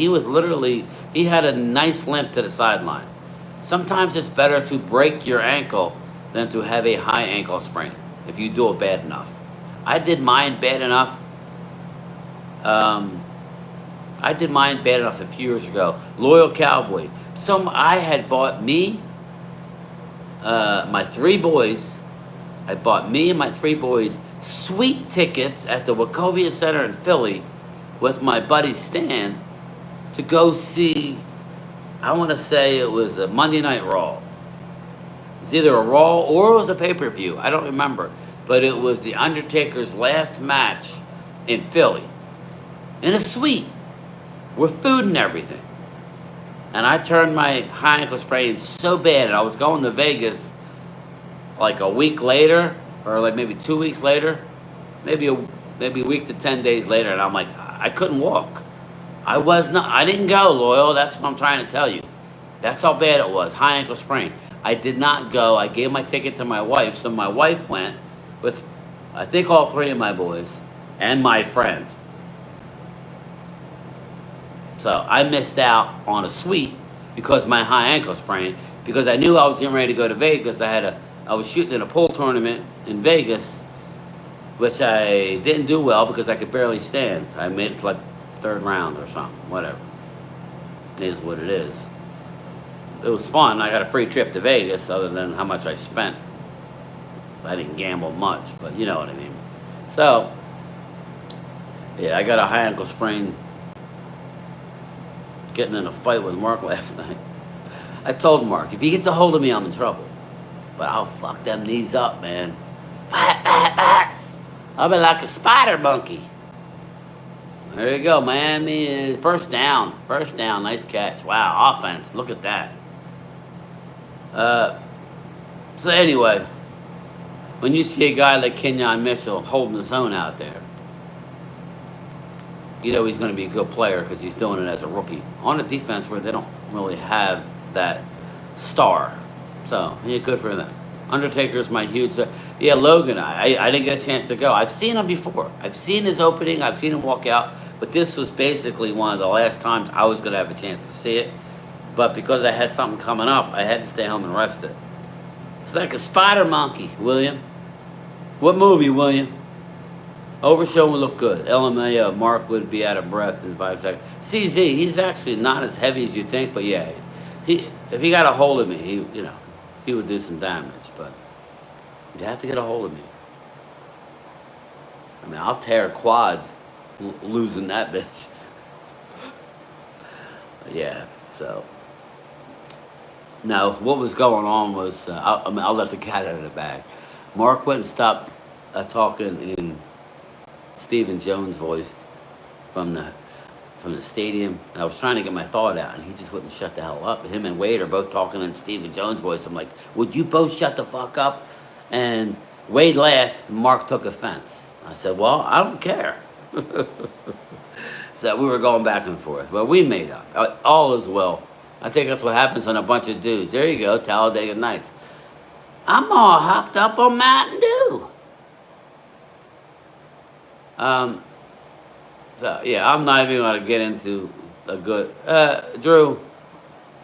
He had a nice limp to the sideline. Sometimes it's better to break your ankle than to have a high ankle sprain if you do it bad enough. I did mine bad enough. A few years ago. Loyal Cowboy. I had bought my 3 boys. I bought me and my 3 boys sweet tickets at the Wachovia Center in Philly with my buddy Stan to go see, I want to say it was a Monday Night Raw. It's either a Raw or it was a pay-per-view. I don't remember. But it was The Undertaker's last match in Philly. In a suite. With food and everything. And I turned my high ankle sprain so bad, and I was going to Vegas like a week later, or like maybe 2 weeks later, maybe a week to 10 days later, and I'm like, I couldn't walk. I didn't go, Loyal. That's what I'm trying to tell you. That's how bad it was. High ankle sprain. I did not go. I gave my ticket to my wife, so my wife went with, I think, all 3 of my boys and my friend So I missed out on a suite because of my high ankle sprain. Because I knew I was getting ready to go to Vegas. I was shooting in a pool tournament in Vegas, which I didn't do well because I could barely stand. I made it to like third round or something. Whatever. It is what it is. It was fun. I got a free trip to Vegas, other than how much I spent. I didn't gamble much, but you know what I mean. So, yeah, I got a high ankle sprain getting in a fight with Mark last night. I told Mark, if he gets a hold of me, I'm in trouble. But I'll fuck them knees up, man. I'll be like a spider monkey. There you go, man. First down. Nice catch. Wow, offense. Look at that. So anyway, when you see a guy like Kenyon Mitchell holding his own out there, you know he's going to be a good player because he's doing it as a rookie on a defense where they don't really have that star. So, yeah, good for them. Undertaker's my huge... yeah, Logan, I didn't get a chance to go. I've seen him before. I've seen his opening. I've seen him walk out. But this was basically one of the last times I was going to have a chance to see it. But because I had something coming up, I had to stay home and rest it. It's like a spider monkey, William. What movie, William? Overshow would look good. LMAO, Mark would be out of breath in 5 seconds. CZ, he's actually not as heavy as you think, but yeah, if he got a hold of me, he would do some damage, but he'd have to get a hold of me. I mean, I'll tear a quad losing that bitch. Yeah, so. No, what was going on was, I'll let the cat out of the bag. Mark went and stopped talking in Stephen Jones' voice from the stadium, and I was trying to get my thought out, and he just wouldn't shut the hell up. Him and Wade are both talking in Stephen Jones' voice. I'm like, would you both shut the fuck up? And Wade laughed, and Mark took offense. I said, well, I don't care. So we were going back and forth. Well, we made up. All is well. I think that's what happens on a bunch of dudes. There you go, Talladega Nights. I'm all hopped up on Mountain Dew. So, yeah, I'm not even going to get into a good... Drew,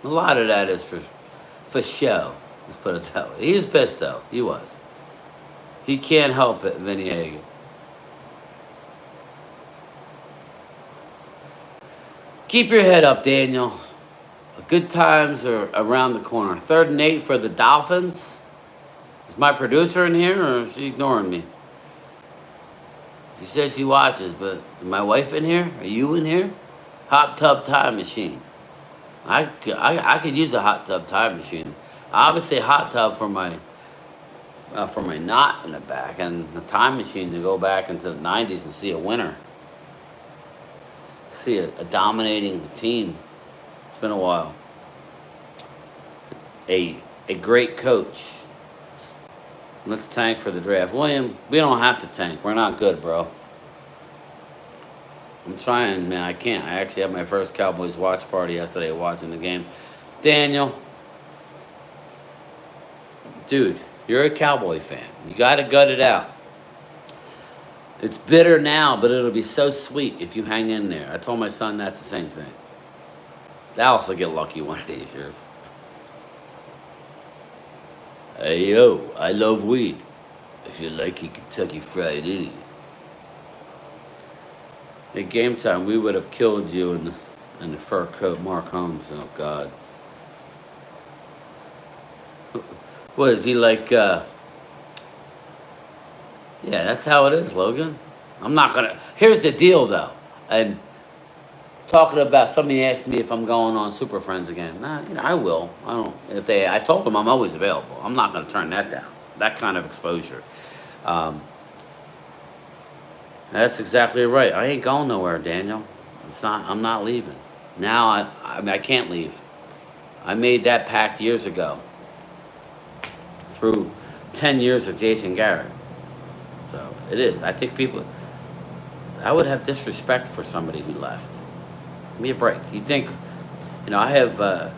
a lot of that is for show. Let's put it that way. He was pissed, though. He was. He can't help it, Vinny Hagen. Keep your head up, Daniel. Good times are around the corner. 3rd and 8 for the Dolphins. Is my producer in here, or is she ignoring me? She says she watches, but is my wife in here? Are you in here? Hot tub time machine. I could use a hot tub time machine. Obviously, a hot tub for my knot in the back, and the time machine to go back into the 90s and see a winner. See a dominating team. It's been a while. A great coach. Let's tank for the draft. William, we don't have to tank. We're not good, bro. I'm trying, man. I can't. I actually had my first Cowboys watch party yesterday watching the game. Daniel. Dude, you're a Cowboy fan. You got to gut it out. It's bitter now, but it'll be so sweet if you hang in there. I told my son that's the same thing. Dallas will get lucky one of these years. Hey, yo, I love weed. If you like your Kentucky Fried Idiot. At game time, we would have killed you in the fur coat, Mark Holmes. Oh, God. What is he like? Yeah, that's how it is, Logan. I'm not gonna. Here's the deal, though. And talking about, somebody asked me if I'm going on Super Friends again. Nah, I will. I don't. I told them I'm always available. I'm not gonna turn that down. That kind of exposure. That's exactly right. I ain't going nowhere, Daniel. It's not. I'm not leaving. Now I can't leave. I made that pact years ago. Through 10 years of Jason Garrett. So it is. I think I would have disrespect for somebody who left. Give me a break. You think, I have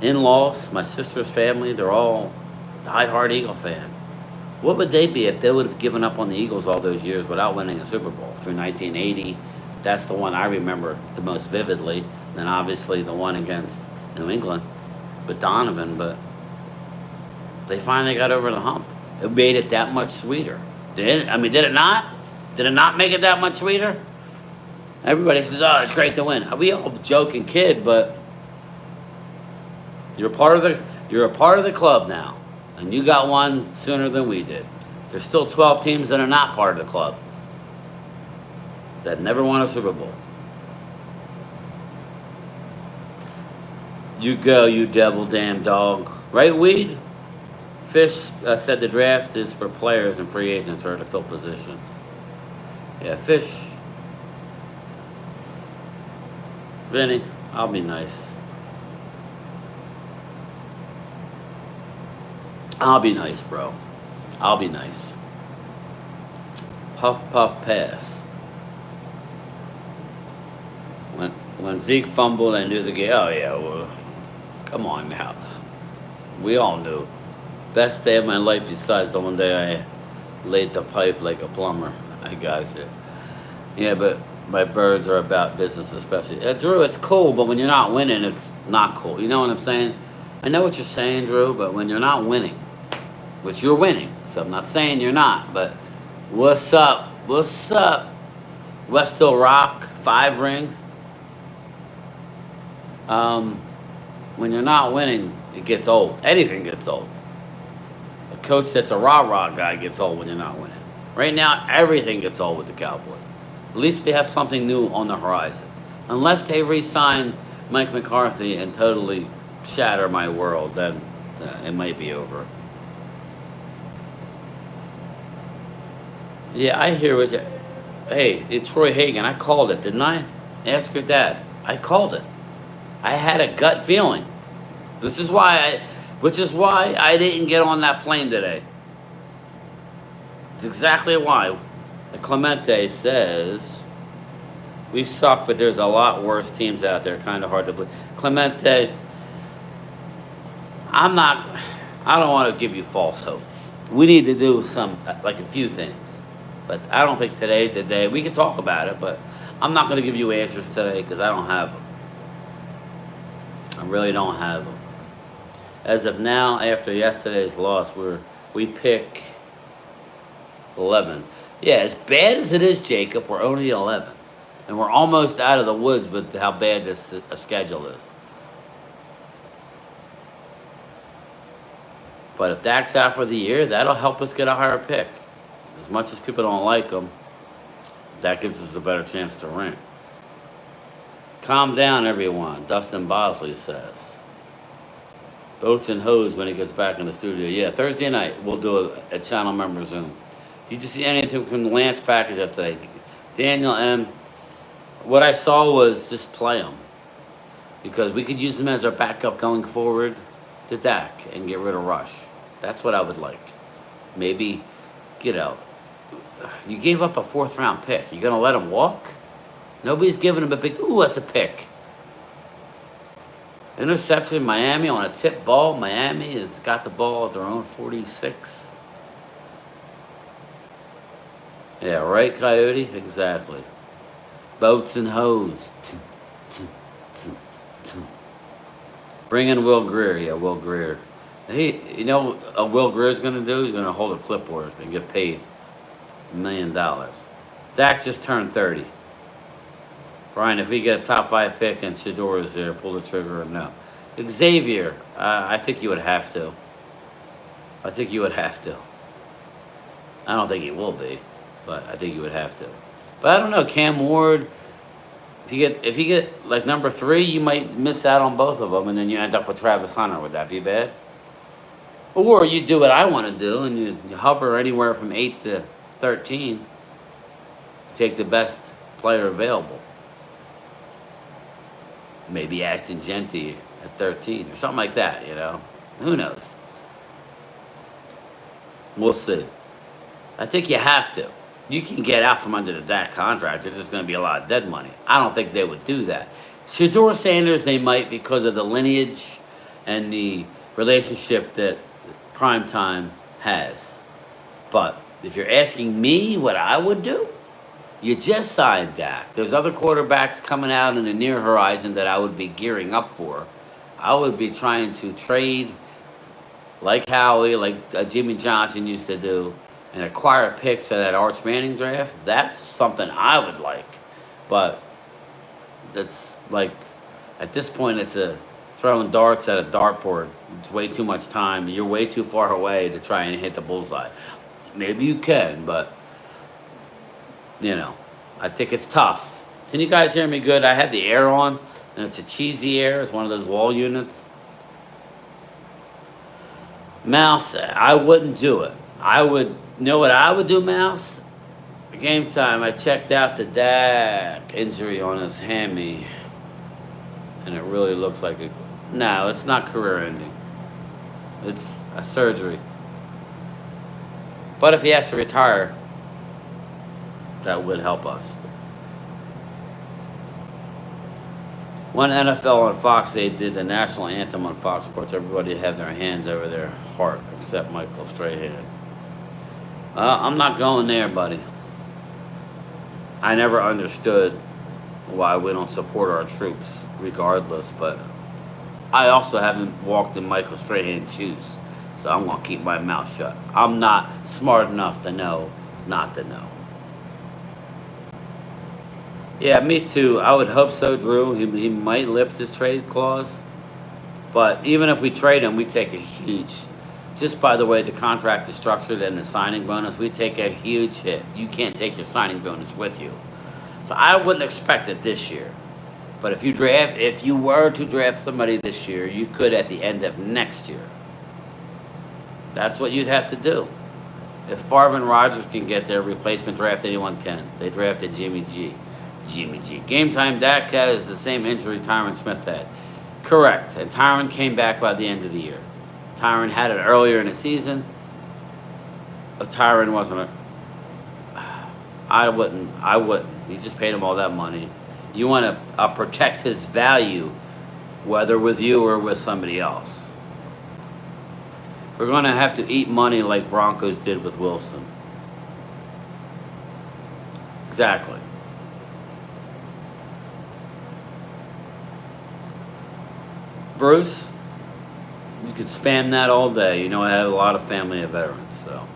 in-laws, my sister's family, they're all diehard Eagle fans. What would they be if they would have given up on the Eagles all those years without winning a Super Bowl? Through 1980, that's the one I remember the most vividly. And obviously the one against New England with Donovan, but they finally got over the hump. It made it that much sweeter. Did it? I mean, did it not? Did it not make it that much sweeter? Everybody says, "Oh, it's great to win." We all joke and kid, but you're a part of the club now, and you got one sooner than we did. There's still 12 teams that are not part of the club that never won a Super Bowl. You go, you devil damn dog. Right, Weed? Fish said the draft is for players and free agents or to fill positions. Yeah, Fish. Vinny, I'll be nice. I'll be nice, bro. I'll be nice. Puff, puff, pass. When Zeke fumbled, I knew the game. Oh, yeah, well, come on now. We all knew. Best day of my life besides the one day I laid the pipe like a plumber. I got it. Yeah, but my birds are about business, especially. Drew, it's cool, but when you're not winning, it's not cool. You know what I'm saying? I know what you're saying, Drew, but when you're not winning, which you're winning, so I'm not saying you're not, but what's up? What's up? Westill Rock, 5 rings. When you're not winning, it gets old. Anything gets old. A coach that's a rah-rah guy gets old when you're not winning. Right now, everything gets old with the Cowboys. At least we have something new on the horizon. Unless they re-sign Mike McCarthy and totally shatter my world, then it might be over. Yeah, I hear what you... Hey, it's Troy Hagan. I called it, didn't I? Ask your dad. I called it. I had a gut feeling. Which is why I didn't get on that plane today. It's exactly why. Clemente says, we suck, but there's a lot worse teams out there. Kind of hard to believe. Clemente, I don't want to give you false hope. We need to do a few things. But I don't think today's the day. We can talk about it, but I'm not going to give you answers today because I don't have them. I really don't have them. As of now, after yesterday's loss, we pick 11. Yeah, as bad as it is, Jacob, we're only 11. And we're almost out of the woods with how bad this schedule is. But if Dak's out for the year, that'll help us get a higher pick. As much as people don't like him, that gives us a better chance to rank. Calm down, everyone, Dustin Bosley says. Boats and hose when he gets back in the studio. Yeah, Thursday night, we'll do a channel member Zoom. Did you see anything from the Lance package yesterday? Daniel M., what I saw was just play him. Because we could use him as our backup going forward to Dak and get rid of Rush. That's what I would like. Maybe, you gave up a 4th-round pick. You going to let him walk? Nobody's giving him a big... Ooh, that's a pick. Interception, Miami on a tip ball. Miami has got the ball at their own 46. Yeah, right, Coyote? Exactly. Boats and hose. Bring in Will Greer. Yeah, Will Greer. You know what Will Greer's going to do? He's going to hold a clipboard and get paid $1 million. Dak just turned 30. Brian, if we get a top 5 pick and Shador is there, pull the trigger or no? Xavier, I think you would have to. I think you would have to. I don't think he will be, but I think you would have to. But I don't know, Cam Ward, if you get like number 3, you might miss out on both of them, and then you end up with Travis Hunter. Would that be bad? Or you do what I want to do, and you hover anywhere from 8 to 13. Take the best player available. Maybe Ashton Genty at 13 or something like that, Who knows? We'll see. I think you have to. You can get out from under the Dak contract. There's just going to be a lot of dead money. I don't think they would do that. Shador Sanders, they might because of the lineage and the relationship that Primetime has. But if you're asking me what I would do, You just signed Dak. There's other quarterbacks coming out in the near horizon that I would be gearing up for. I would be trying to trade like Howie, like Jimmy Johnson used to do, and acquire picks for that Arch Manning draft. That's something I would like. But that's like, at this point, it's a throwing darts at a dartboard. It's way too much time. You're way too far away to try and hit the bullseye. Maybe you can, but I think it's tough. Can you guys hear me good? I have the air on, and it's a cheesy air. It's one of those wall units. Mouse, I wouldn't do it. Know what I would do, Mouse? Game time, I checked out the Dak injury on his hammy, and it really looks like it. No, it's not career ending. It's a surgery. But if he has to retire, that would help us. One NFL on Fox, they did the national anthem on Fox Sports. Everybody had their hands over their heart except Michael Strahan. I'm not going there, buddy. I never understood why we don't support our troops regardless, but I also haven't walked in Michael Strahan's shoes, so I'm going to keep my mouth shut. I'm not smart enough to know not to know. Yeah, me too. I would hope so, Drew. He might lift his trade clause. But even if we trade him, we take a huge... Just by the way the contract is structured and the signing bonus, we take a huge hit. You can't take your signing bonus with you. So I wouldn't expect it this year. But if you were to draft somebody this year, you could at the end of next year. That's what you'd have to do. If Favre and Rodgers can get their replacement draft, anyone can. They drafted Jimmy G. Game time, Dak has the same injury Tyron Smith had. Correct. And Tyron came back by the end of the year. Tyron had it earlier in the season. If Tyron wasn't I wouldn't. You just paid him all that money. You want to protect his value, whether with you or with somebody else. We're going to have to eat money like Broncos did with Wilson. Exactly. Bruce, you could spam that all day. I have a lot of family of veterans, so.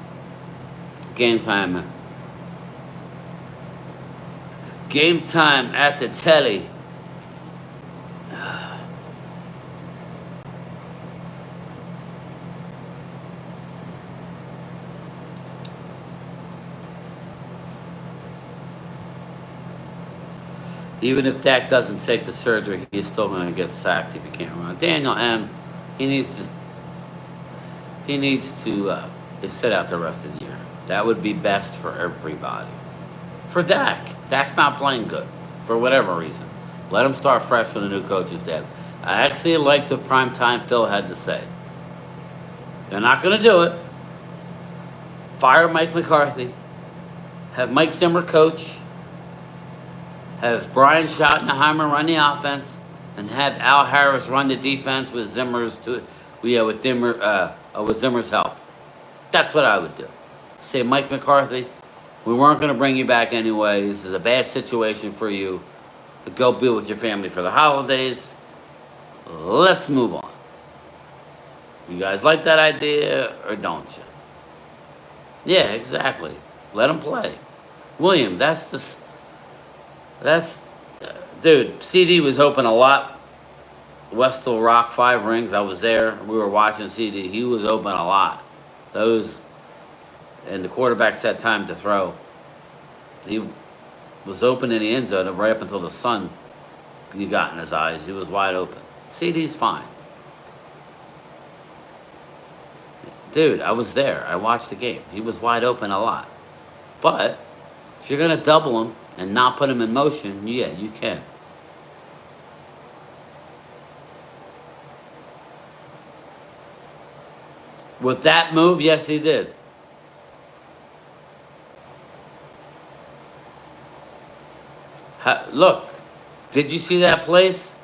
Game time. Game time at the telly. Even if Dak doesn't take the surgery, he's still going to get sacked if he can't run. Daniel M., he needs to sit out the rest of the year. That would be best for everybody. For Dak. Dak's not playing good for whatever reason. Let him start fresh with a new coach's dad. I actually liked what Primetime Phil had to say. They're not going to do it. Fire Mike McCarthy. Have Mike Zimmer coach. Have Brian Schottenheimer run the offense, and have Al Harris run the defense with Zimmer's with Zimmer's help. That's what I would do. Say, Mike McCarthy, we weren't going to bring you back anyway. This is a bad situation for you. Go be with your family for the holidays. Let's move on. You guys like that idea or don't you? Yeah, exactly. Let them play. William, dude, CD was open a lot. Westall Rock 5 rings. I was there. We were watching CD. He was open a lot. And the quarterback had time to throw. He was open in the end zone right up until the sun got in his eyes. He was wide open. CD's fine. Dude, I was there. I watched the game. He was wide open a lot. But if you're going to double him and not put him in motion, yeah, you can. With that move, yes, he did. Look, did you see that place?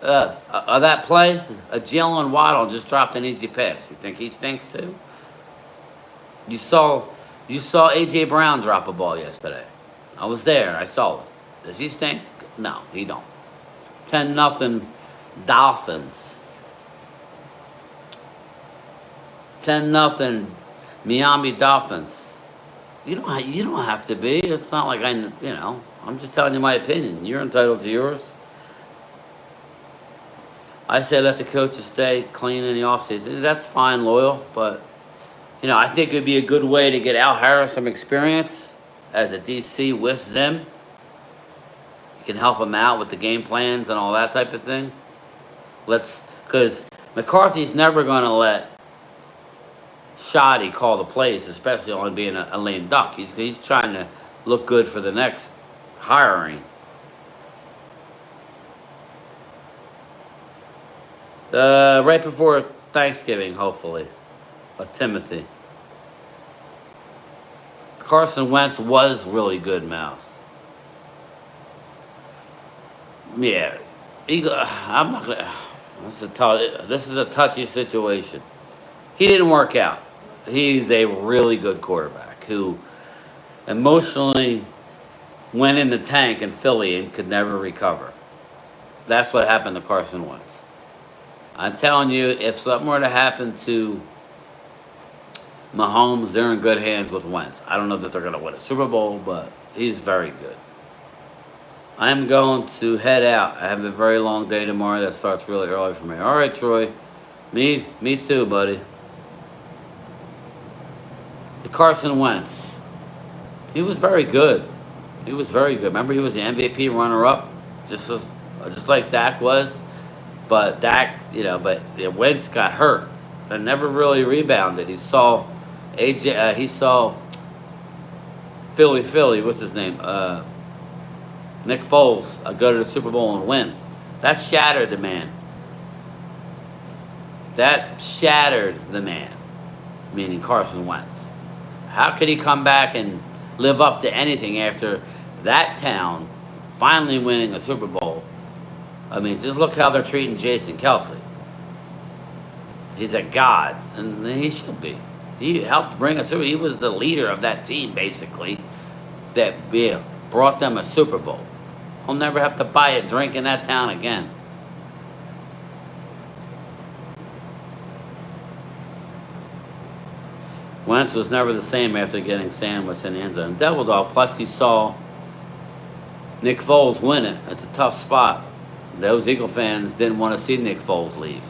That play? Jalen Waddle just dropped an easy pass. You think he stinks too? You saw A.J. Brown drop a ball yesterday. I was there. I saw it. Does he stink? No, he don't. 10-0 Dolphins. 10-0 Miami Dolphins. You don't have to be. It's not like I'm just telling you my opinion. You're entitled to yours. I say let the coaches stay clean in the offseason. That's fine, loyal, but I think it would be a good way to get Al Harris some experience as a DC with Zim. You can help him out with the game plans and all that type of thing. Because McCarthy's never going to let Shoddy call the plays, especially on being a lame duck. He's trying to look good for the next hiring. Right before Thanksgiving, hopefully. Timothy. Carson Wentz was really good, Mouse. Yeah. I'm not gonna. This is a touchy situation. He didn't work out. He's a really good quarterback who emotionally went in the tank in Philly and could never recover. That's what happened to Carson Wentz. I'm telling you, if something were to happen to Mahomes, they're in good hands with Wentz. I don't know that they're going to win a Super Bowl, but he's very good. I'm going to head out. I have a very long day tomorrow that starts really early for me. All right, Troy. Me too, buddy. Carson Wentz. He was very good. He was very good. Remember, he was the MVP runner-up, just like Dak was. But Dak, Wentz got hurt and never really rebounded. He saw he saw Philly, what's his name? Nick Foles go to the Super Bowl and win. That shattered the man. That shattered the man, meaning Carson Wentz. How could he come back and live up to anything after that town finally winning a Super Bowl? I mean, just look how they're treating Jason Kelce. He's a god, and he should be. He helped bring a Super Bowl. He was the leader of that team, basically, that brought them a Super Bowl. He'll never have to buy a drink in that town again. Wentz was never the same after getting sandwiched in the end zone. Devil Dog, plus he saw Nick Foles win it. It's a tough spot. Those Eagle fans didn't want to see Nick Foles leave.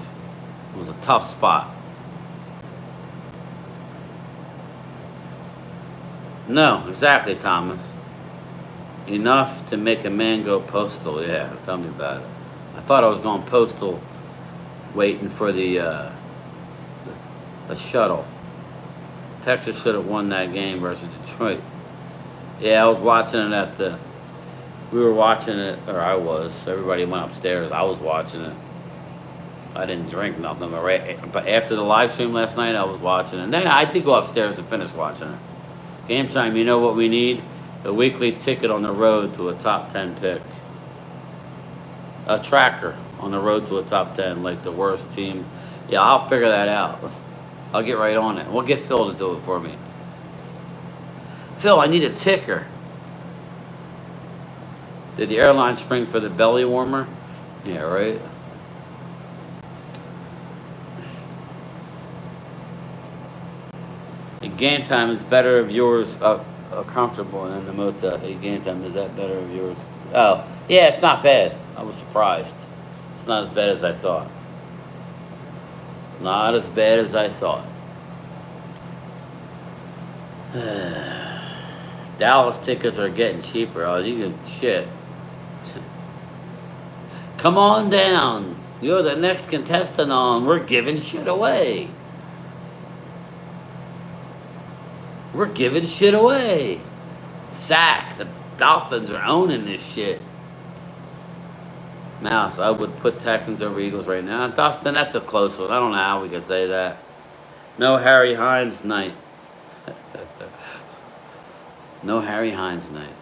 It was a tough spot. No, exactly, Thomas. Enough to make a man go postal. Yeah, tell me about it. I thought I was going postal waiting for the shuttle. Texas should have won that game versus Detroit. Yeah, I was watching it we were watching it, or I was. Everybody went upstairs. I was watching it. I didn't drink nothing, but after the live stream last night, I was watching it. And then I did go upstairs and finish watching it. Game time, you know what we need? A weekly ticket on the road to a top 10 pick. A tracker on the road to a top 10, like the worst team. Yeah, I'll figure that out. I'll get right on it. We'll get Phil to do it for me. Phil, I need a ticker. Did the airline spring for the belly warmer? Yeah, right. The game time is better if yours comfortable in the motel. The game time, is that better if yours? Oh, yeah, it's not bad. I was surprised. It's not as bad as I thought. It's not as bad as I thought. Dallas tickets are getting cheaper. Oh, you can shit. Come on down. You're the next contestant on. We're giving shit away. We're giving shit away. Sack. The Dolphins are owning this shit. Mouse, I would put Texans over Eagles right now. Dustin, that's a close one. I don't know how we can say that. No Harry Hines night. No Harry Hines night.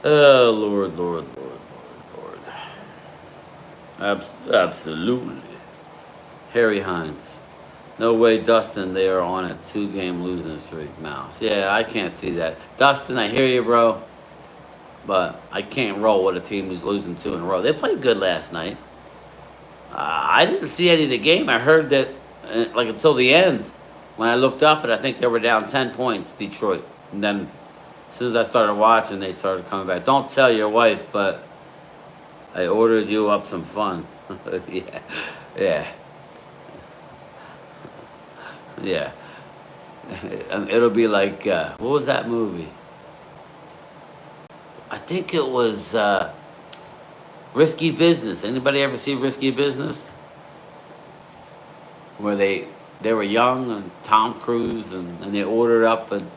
Oh, Lord. Absolutely. Harry Hines. No way, Dustin. They are on a 2-game losing streak, Mouse. Yeah, I can't see that. Dustin, I hear you, bro. But I can't roll with a team who's losing 2 in a row. They played good last night. I didn't see any of the game. I heard that, like, until the end. When I looked up, and I think they were down 10 points, Detroit. And then, as soon as I started watching, they started coming back. Don't tell your wife, but I ordered you up some fun. Yeah. Yeah. Yeah. It'll be like, what was that movie? I think it was Risky Business. Anybody ever see Risky Business? Where they were young and Tom Cruise and they ordered up and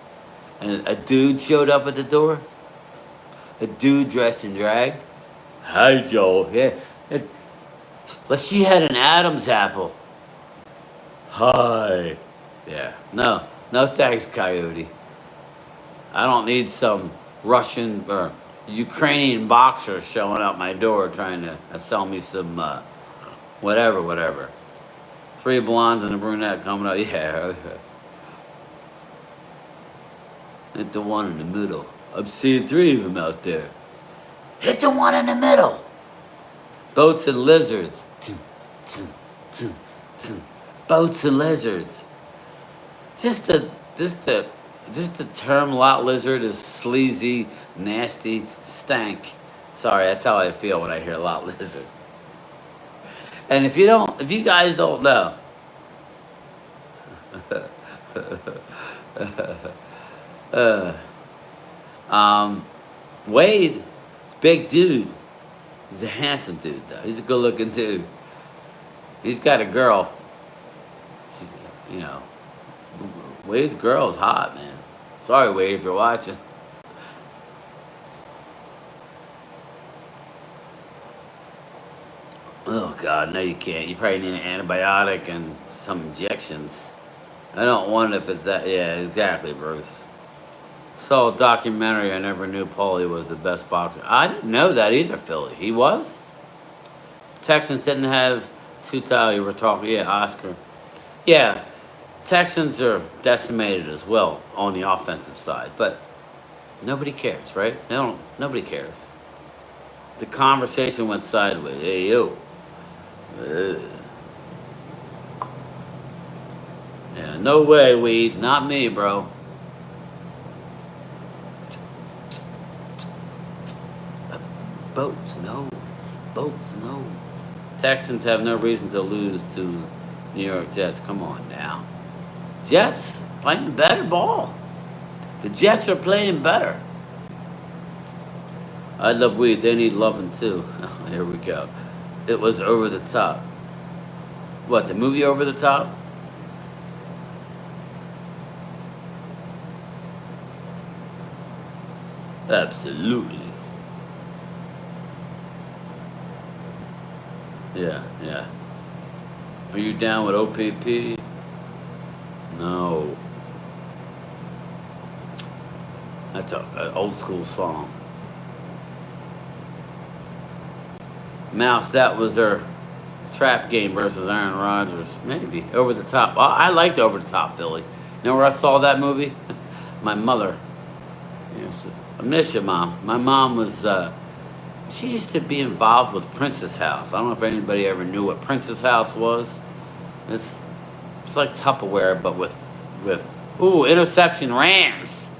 a dude showed up at the door. A dude dressed in drag. Hi, Joe. Yeah. She had an Adam's apple. Hi. Yeah. No. No thanks, Coyote. I don't need some Russian or Ukrainian boxer showing up my door trying to sell me some whatever. 3 blondes and a brunette coming up. Yeah. Hit the one in the middle. I'm seeing 3 of them out there. Hit the one in the middle. Boats and lizards. Boats and lizards. Just the term lot lizard is sleazy, nasty, stank. Sorry, that's how I feel when I hear lot lizard. And if you guys don't know, Wade, big dude. He's a handsome dude, though. He's a good-looking dude. He's got a girl. You know, Wade's girl's hot, man. Sorry, Wade, if you're watching. Oh, God, no, you can't. You probably need an antibiotic and some injections. I don't want it if it's that. Yeah, exactly, Bruce. Saw a documentary. I never knew Paulie was the best boxer. I didn't know that either, Philly. He was? Texans didn't have 2 titles. You were talking. Yeah, Oscar. Yeah, Texans are decimated as well on the offensive side. But nobody cares, right? Nobody cares. The conversation went sideways. Hey, yo. Yeah, no way, Weed. Not me, bro. Boats, no. Boats, no. Texans have no reason to lose to New York Jets. Come on now. Jets playing better ball. The Jets are playing better. I love Weed. They need loving too. Oh, here we go. It was Over the Top. What, the movie Over the Top? Absolutely. Yeah. Are you down with OPP? No. That's an old school song. Mouse, that was their trap game versus Aaron Rodgers. Maybe. Over the Top. I liked Over the Top, Philly. You know where I saw that movie? My mother. Yes. I miss you, Mom. My mom was, she used to be involved with Princess House. I don't know if anybody ever knew what Princess House was. It's like Tupperware, but with interception Rams.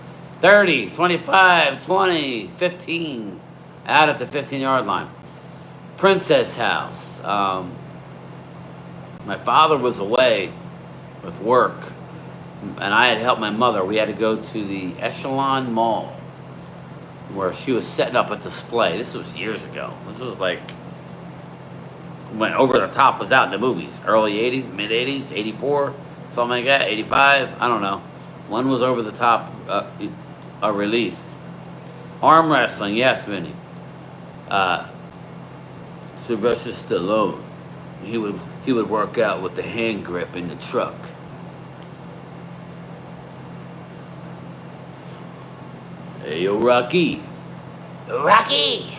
30, 25, 20, 15. Out at the 15-yard line. Princess House. My father was away with work, and I had to help my mother. We had to go to the Echelon Mall, where she was setting up a display. This was years ago. This was like when Over the Top was out in the movies. Early 80s, mid 80s, 84, something like that, 85, I don't know. When was Over the Top released? Arm wrestling, yes, Vinny. Sylvester Stallone. He would work out with the hand grip in the truck. Hey, yo, Rocky. Rocky!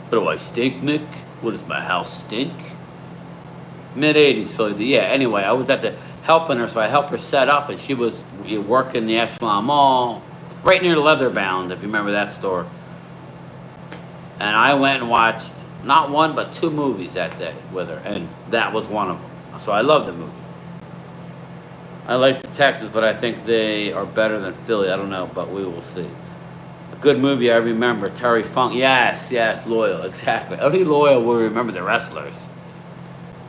What do I stink, Mick? What does my house stink? Mid-'80s, Philly D. Yeah, anyway, I was at the helping her, so I helped her set up, and she was working the Echelon Mall, right near Leatherbound, if you remember that store. And I went and watched not one, but 2 movies that day with her, and that was one of them. So I love the movie. I like the Texans, but I think they are better than Philly. I don't know, but we will see. A good movie I remember, Terry Funk. Yes, Loyal, exactly. Only Loyal will remember the wrestlers.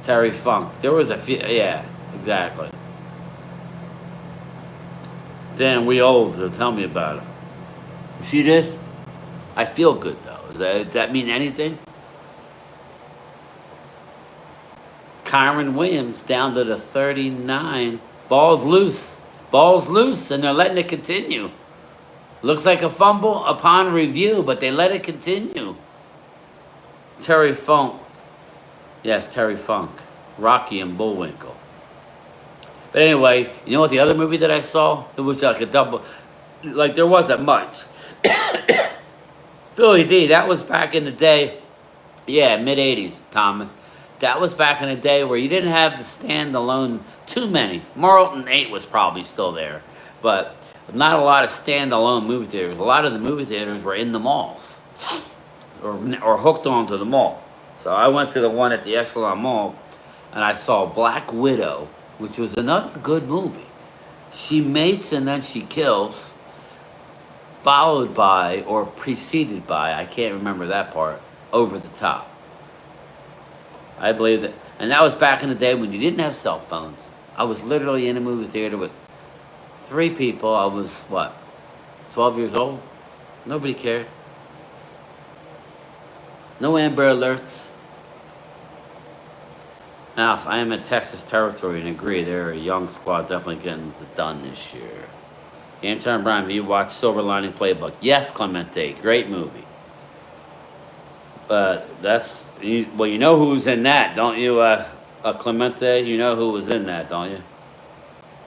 Terry Funk. There was a few, yeah, exactly. Damn, we old, so tell me about it. You see this? I feel good, though. Does that mean anything? Kyron Williams down to the 39. Ball's loose. Ball's loose, and they're letting it continue. Looks like a fumble upon review, but they let it continue. Terry Funk. Yes, Terry Funk. Rocky and Bullwinkle. But anyway, you know what the other movie that I saw? It was like a double, like there wasn't much. Philly D, that was back in the day. Yeah, mid-'80s, Thomas. That was back in the day where you didn't have the standalone too many. Marlton 8 was probably still there. But not a lot of standalone movie theaters. A lot of the movie theaters were in the malls. Or hooked onto the mall. So I went to the one at the Echelon Mall, and I saw Black Widow, which was another good movie. She mates and then she kills, followed by, or preceded by, I can't remember that part, Over the Top. I believe that. And that was back in the day when you didn't have cell phones. I was literally in a movie theater with 3 people. I was, 12 years old? Nobody cared. No Amber Alerts. Now, I am in Texas territory and agree they're a young squad, definitely getting it done this year. Game Time Brian, have you watched Silver Lining Playbook? Yes, Clemente, great movie. Well, you know who's in that, don't you, Clemente? You know who was in that, don't you?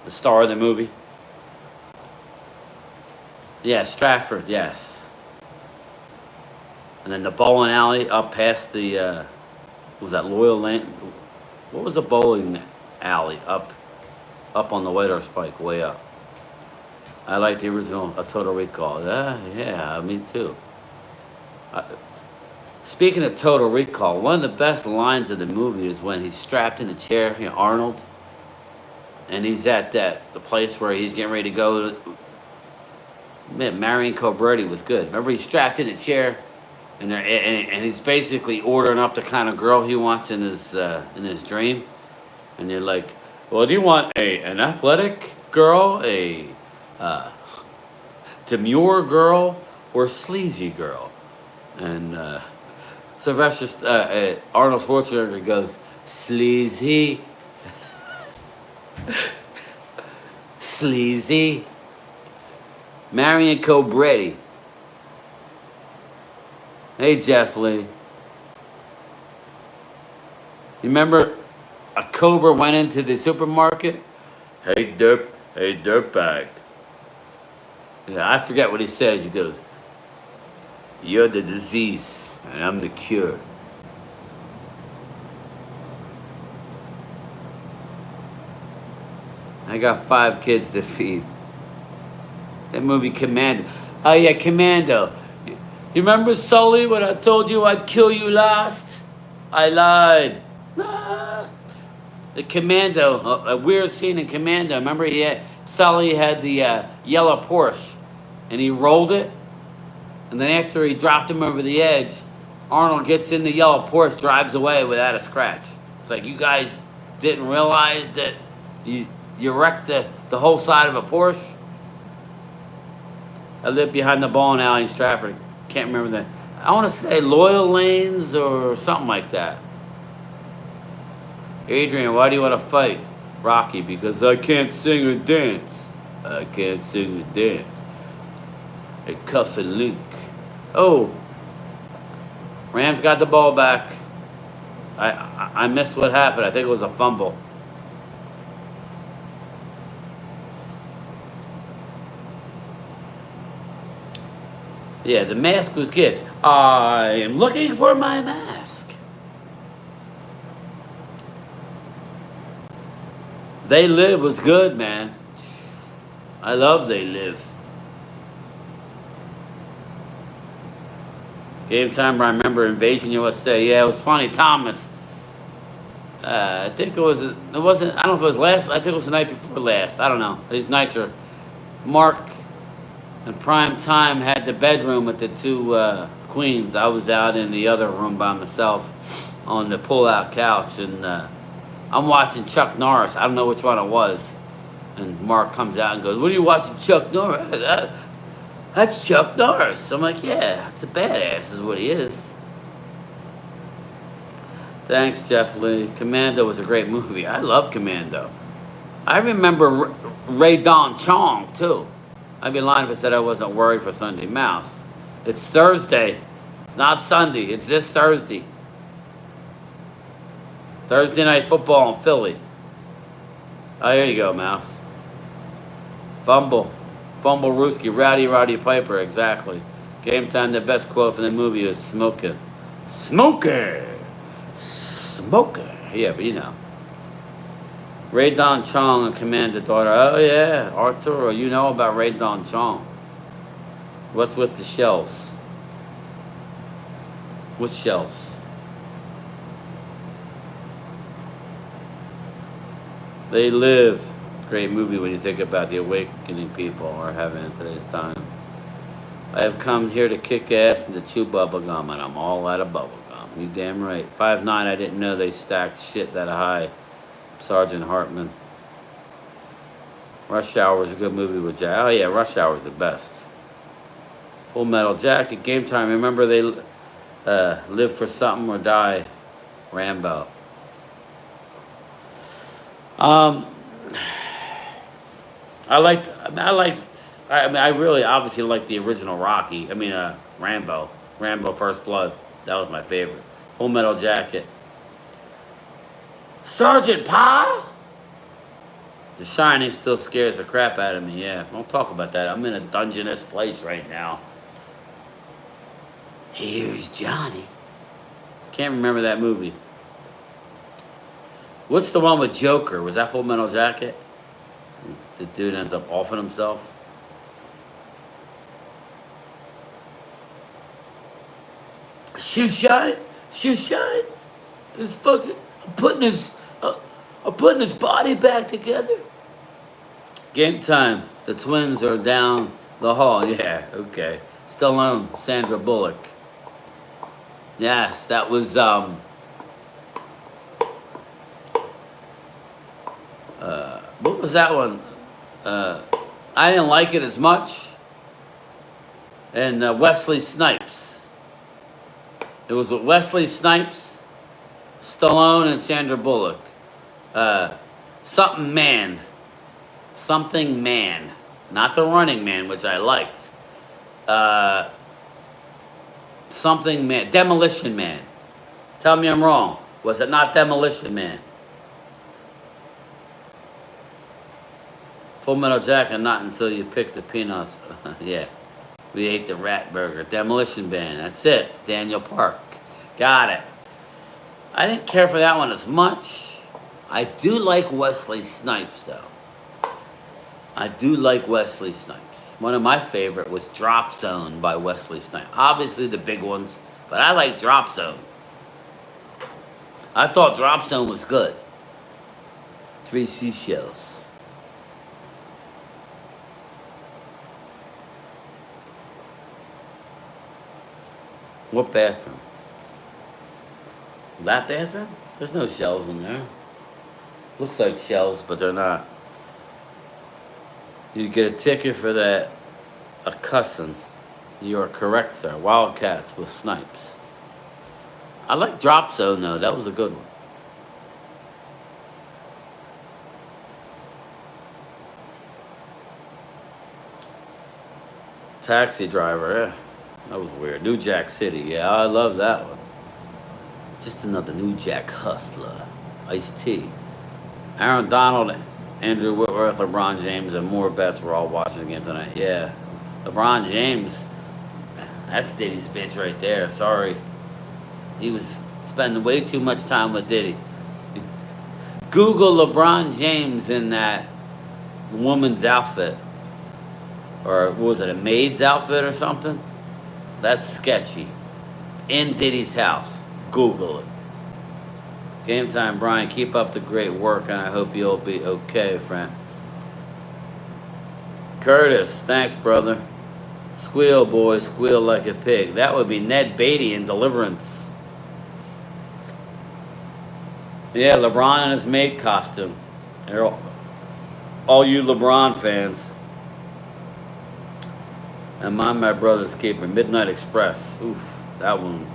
The star of the movie? Yeah, Stratford, yes. And then the bowling alley up past the, was that Loyal Lane? What was the bowling alley up on the White Horse Pike, way up? I like the original A Total Recall. Yeah, me too. Speaking of Total Recall, one of the best lines of the movie is when he's strapped in a chair, Arnold, and he's at the place where he's getting ready to go. Man, Marion Cobretti was good. Remember, he's strapped in a chair, and he's basically ordering up the kind of girl he wants in his dream. And you're like, well, do you want an athletic girl, a demure girl, or sleazy girl? And Sylvester Arnold Schwarzenegger goes, sleazy, sleazy. Marion Cobretti. Hey, Jeff Lee. You remember a cobra went into the supermarket? Hey, dirtbag. Yeah, I forget what he says. He goes, you're the disease, and I'm the cure. I got 5 kids to feed. That movie, Commando. Oh, yeah, Commando. You remember, Sully, when I told you I'd kill you last? I lied. Ah. The Commando, a weird scene in Commando. Remember, Sully had the yellow Porsche, and he rolled it. And then after he dropped him over the edge, Arnold gets in the yellow Porsche, drives away without a scratch. It's like, you guys didn't realize that you wrecked the whole side of a Porsche? I lived behind the bowling alley in Stratford. Can't remember that. I want to say Loyal Lanes or something like that. Adrian, why do you want to fight? Rocky, because I can't sing or dance. I can't sing or dance. A cuff and link. Oh. Rams got the ball back. I missed what happened. I think it was a fumble. Yeah, the mask was good. I am looking for my mask. They Live was good, man. I love They Live. Game time, I remember Invasion USA. Yeah, it was funny. Thomas. I think it wasn't. I don't know if it was last. I think it was the night before last. I don't know. These nights are. Mark and Prime Time had the bedroom with the two queens. I was out in the other room by myself on the pull-out couch, and I'm watching Chuck Norris. I don't know which one it was. And Mark comes out and goes, "What are you watching, Chuck Norris?" That's Chuck Norris. I'm like, "Yeah, it's a badass, is what he is." Thanks, Jeff Lee. Commando was a great movie. I love Commando. I remember Ray Don Chong, too. I'd be lying if I said I wasn't worried for Sunday Mouse. It's Thursday. It's not Sunday. It's this Thursday. Thursday night football in Philly. Oh, here you go, Mouse. Fumble. Fumble Rooski. Rowdy Piper. Exactly. Game time, the best quote from the movie is "Smoker." Smoker! Smoker. Yeah, but you know. Ray Don Chong and Commander Daughter. Oh, yeah. Arturo, you know about Ray Don Chong. What's with the shells? What shells? They Live. Great movie when you think about the awakening people are having in today's time. I have come here to kick ass and to chew bubble gum, and I'm all out of bubble gum. You damn right. 5'9", I didn't know they stacked shit that high. Sergeant Hartman. Rush Hour was a good movie with Jack. Oh yeah, Rush Hour was the best. Full Metal Jacket. Game time. Remember they Live for Something or Die. Rambo. I really obviously liked the original Rocky. Rambo. Rambo First Blood. That was my favorite. Full Metal Jacket. Sergeant Pa? The Shining still scares the crap out of me, yeah. Don't talk about that. I'm in a dungeonous place right now. Here's Johnny. Can't remember that movie. What's the one with Joker? Was that Full Metal Jacket? The dude ends up offing himself. Shoe shine? Shoe shine? This fucking... I'm putting his body back together. Game time. The twins are down the hall. Yeah, okay. Stallone, Sandra Bullock. Yes, that was what was that one? I didn't like it as much. And Wesley Snipes. It was with Wesley Snipes, Stallone, and Sandra Bullock. Something Man. Something Man. Not the Running Man, which I liked. Something Man. Demolition Man. Tell me I'm wrong. Was it not Demolition Man? Full Metal Jacket, not until you pick the peanuts. Yeah. We ate the rat burger. Demolition Man. That's it. Daniel Park. Got it. I didn't care for that one as much. I do like Wesley Snipes, though. I do like Wesley Snipes. One of my favorite was Drop Zone by Wesley Snipes. Obviously the big ones, but I like Drop Zone. I thought Drop Zone was good. 3 seashells. What bathroom? That bathroom? There's no shelves in there. Looks like shelves, but they're not. You get a ticket for that. A cussing. You are correct, sir. Wildcats with Snipes. I like Drop Zone, though. That was a good one. Taxi Driver, yeah. That was weird. New Jack City, yeah, I love that one. Just another New Jack hustler. Ice-T. Aaron Donald, Andrew Whitworth, LeBron James, and more bets. We're all watching the game tonight. Yeah. LeBron James, that's Diddy's bitch right there. Sorry. He was spending way too much time with Diddy. Google LeBron James in that woman's outfit. Or was it a maid's outfit or something? That's sketchy. In Diddy's house. Google it. Game time, Brian. Keep up the great work, and I hope you'll be okay, friend. Curtis, thanks, brother. Squeal, boy, squeal like a pig. That would be Ned Beatty in Deliverance. Yeah, LeBron in his maid costume. All you LeBron fans. And my brother's keeper. Midnight Express. Oof, that one.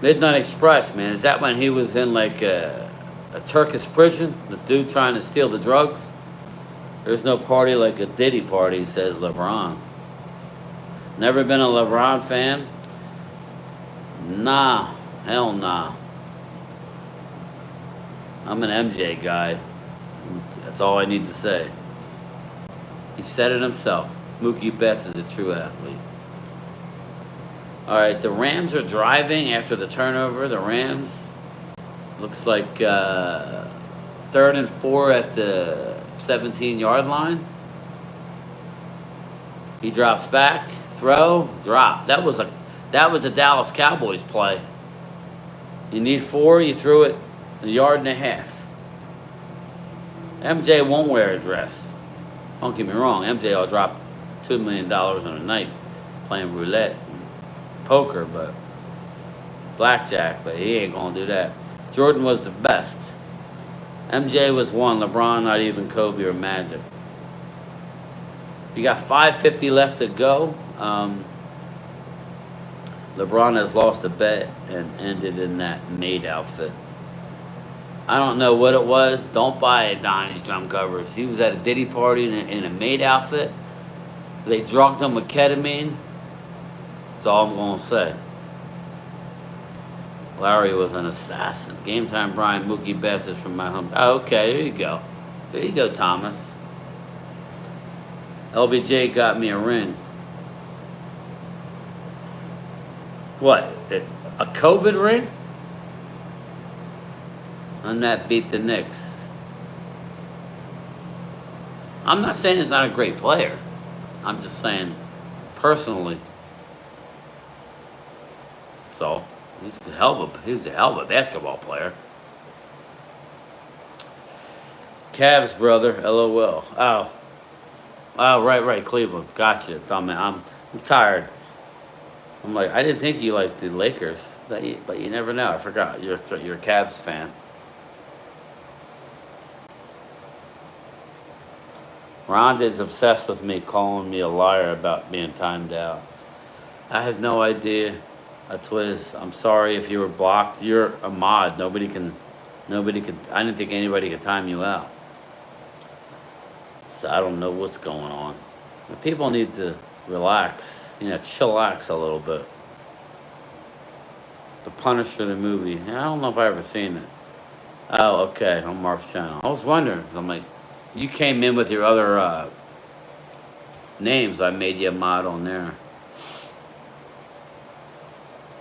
Midnight Express, man. Is that when he was in like a Turkish prison? The dude trying to steal the drugs? There's no party like a Diddy party, says LeBron. Never been a LeBron fan? Nah. Hell nah. I'm an MJ guy. That's all I need to say. He said it himself. Mookie Betts is a true athlete. All right, the Rams are driving after the turnover. The Rams looks like 3rd and 4 at the 17-yard line. He drops back, throw, drop. That was a Dallas Cowboys play. You need 4, you threw it a yard and a half. MJ won't wear a dress. Don't get me wrong, MJ will drop $2 million in a night playing roulette and poker, but blackjack, but he ain't gonna do that. Jordan was the best. MJ was 1, LeBron not even Kobe or Magic. You got 5:50 left to go. LeBron has lost a bet and ended in that maid outfit. I don't know what it was. Don't buy it, Donnie's drum covers. He was at a Diddy party in a maid outfit. They drugged him with ketamine. That's all I'm going to say. Larry was an assassin. Game time, Brian. Mookie Betts is from my home. Oh, okay, there you go. There you go, Thomas. LBJ got me a ring. What? A COVID ring? And that beat the Knicks. I'm not saying he's not a great player. I'm just saying, personally. So, he's a hell of a basketball player. Cavs, brother. LOL. Oh, right. Cleveland. Gotcha. I'm tired. I'm like, I didn't think you liked the Lakers, but you never know. I forgot. You're a Cavs fan. Rhonda's obsessed with me, calling me a liar about being timed out. I have no idea. A Twiz. I'm sorry if you were blocked. You're a mod. Nobody can. I didn't think anybody could time you out. So I don't know what's going on. But people need to relax. Chillax a little bit. The Punisher, the movie. I don't know if I ever seen it. Oh, okay. On Mark's channel. I was wondering, because I'm like, you came in with your other names. I made you a mod on there.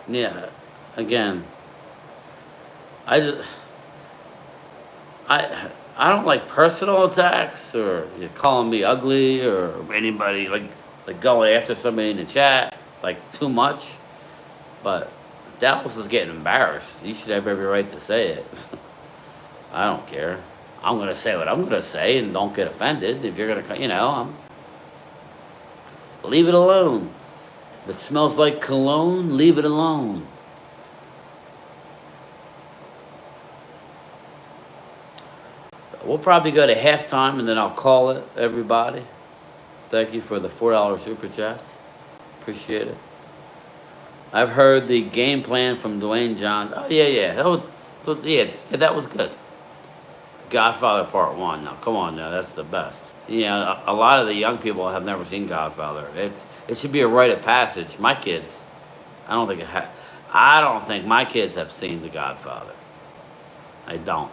Yeah. Again, I don't like personal attacks or you calling me ugly or anybody like going after somebody in the chat like too much. But Dallas is getting embarrassed. You should have every right to say it. I don't care. I'm gonna say what I'm gonna say, and don't get offended. If you're gonna, leave it alone. If it smells like cologne, leave it alone. We'll probably go to halftime, and then I'll call it, everybody. Thank you for the $4 super chats. Appreciate it. I've heard the game plan from Dwayne Johnson. Oh, yeah. That was good. Godfather Part 1. Now, come on now. That's the best. A lot of the young people have never seen Godfather. It should be a rite of passage. My kids, I don't think my kids have seen The Godfather. I don't.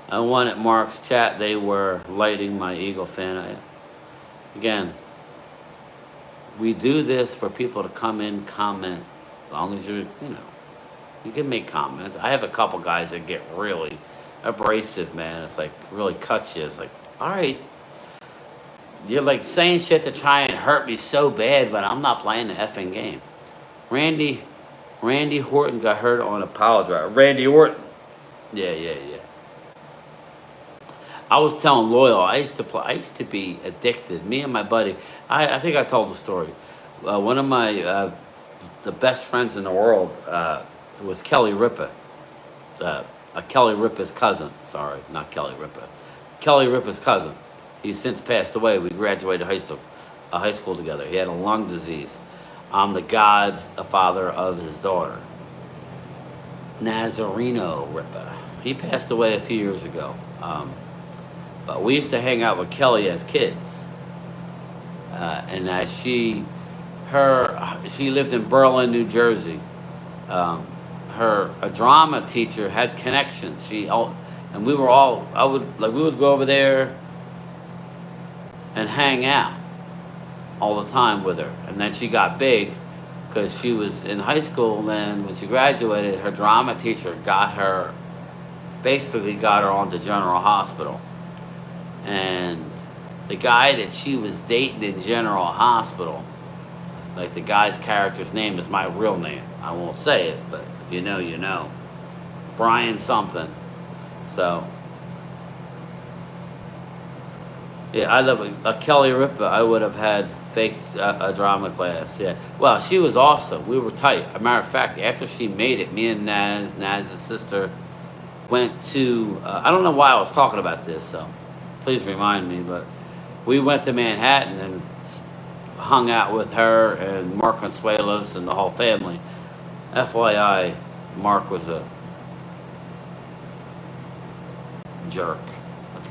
I won at Mark's chat. They were lighting my Eagle fan. Again, we do this for people to come in, comment. As long as you can make comments. I have a couple guys that get really abrasive, man. It's like really cuts you. It's like, all right, you're like saying shit to try and hurt me so bad, but I'm not playing the effing game. Randy, Randy Horton got hurt on a power drive. Randy Orton. Yeah, yeah, yeah. I was telling Loyal, I used to play. I used to be addicted. Me and my buddy. I think I told the story. One of my the best friends in the world was Kelly Ripa. Kelly Ripa's cousin. Sorry, not Kelly Ripa. Kelly Ripa's cousin. He's since passed away. We graduated high school together. He had a lung disease. I'm the godfather of his daughter, Nazareno Ripa. He passed away a few years ago. But we used to hang out with Kelly as kids. And as she lived in Berlin, New Jersey. A drama teacher had connections. And we would go over there and hang out all the time with her. And then she got big because she was in high school. Then when she graduated, her drama teacher basically got her onto General Hospital. And the guy that she was dating in General Hospital, like the guy's character's name is my real name. I won't say it, but if you know, you know. Brian something. So, yeah, I love a Kelly Ripa. I would have had faked a drama class. Yeah. Well, she was awesome. We were tight. As a matter of fact, after she made it, me and Naz's sister, went to, I don't know why I was talking about this, so please remind me, but we went to Manhattan and hung out with her and Mark Consuelos and the whole family. FYI, Mark was a jerk.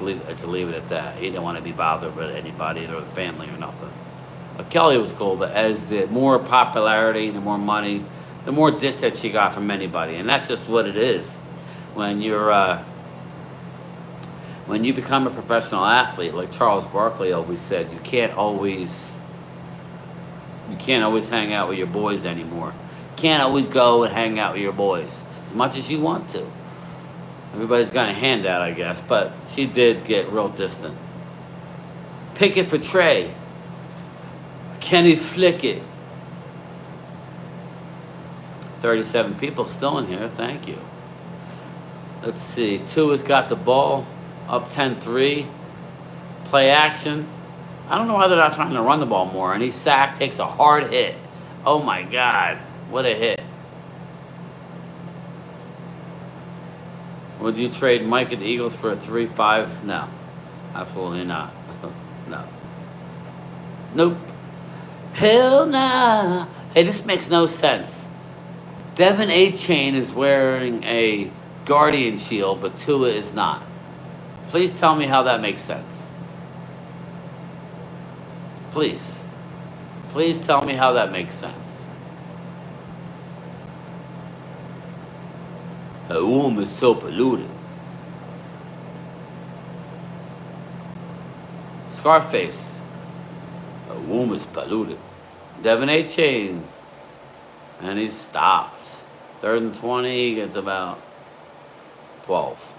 Let's leave it at that. He didn't want to be bothered with anybody or the family or nothing. But Kelly was cool, but as the more popularity, the more money, the more distance she got from anybody. And that's just what it is. When you become a professional athlete, like Charles Barkley always said, you can't always hang out with your boys anymore. You can't always go and hang out with your boys as much as you want to. Everybody's got a handout, I guess, but she did get real distant. Pick it for Trey. Kenny Flick it. 37 people still in here, thank you. Let's see, Tua's got the ball, up 10-3. Play action. I don't know why they're not trying to run the ball more. And he sacked, takes a hard hit. Oh my God, what a hit. Would you trade Mike and the Eagles for a 3-5? No, absolutely not. No. Nope. Hell nah. Hey, this makes no sense. Devin A-Chain is wearing a Guardian shield, but Tua is not. Please tell me how that makes sense. Please. Please tell me how that makes sense. The womb is so polluted. Scarface. The womb is polluted. Devin A-Chain. And he stopped. 3rd and 20, gets about 12.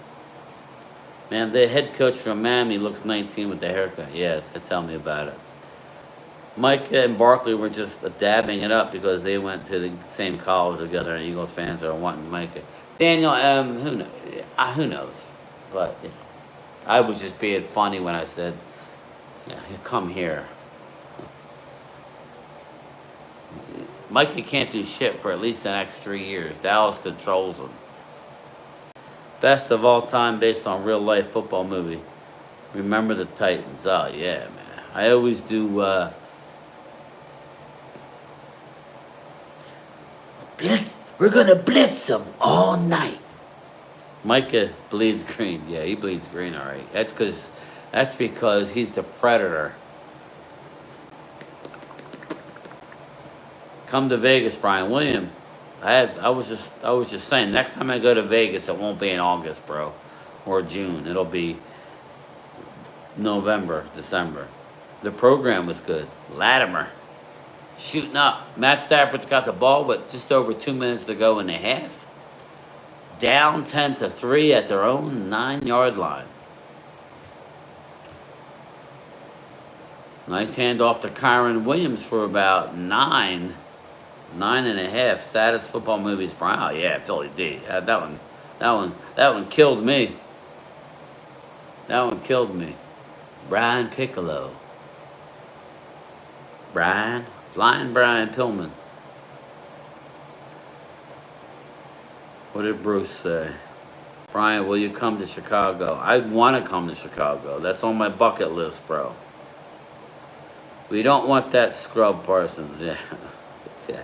Man, the head coach from Miami looks 19 with the haircut. Yeah, tell me about it. Mike and Barkley were just dabbing it up because they went to the same college together, and Eagles fans are wanting Mike. Daniel, who knows? But you know, I was just being funny when I said, "Yeah, come here." Mikey can't do shit for at least the next 3 years. Dallas controls him. Best of all time based on real life football movie. Remember the Titans. Oh yeah, man. I always do. Blitz. We're gonna blitz them all night. Micah bleeds green. Yeah, he bleeds green. All right. That's because he's the predator. Come to Vegas, Brian William. I was just saying. Next time I go to Vegas, it won't be in August, bro, or June. It'll be November, December. The program was good. Latimer shooting up. Matt Stafford's got the ball with just over 2 minutes to go in the half. down 10-3 at their own 9-yard line. Nice handoff to Kyron Williams for about 9.5. Saddest football movies. Brown. Yeah, Philly D. That one killed me. That one killed me. Brian Piccolo. Flying Brian Pillman. What did Bruce say? Brian, will you come to Chicago? I want to come to Chicago. That's on my bucket list, bro. We don't want that scrub Parsons. Yeah. Yeah.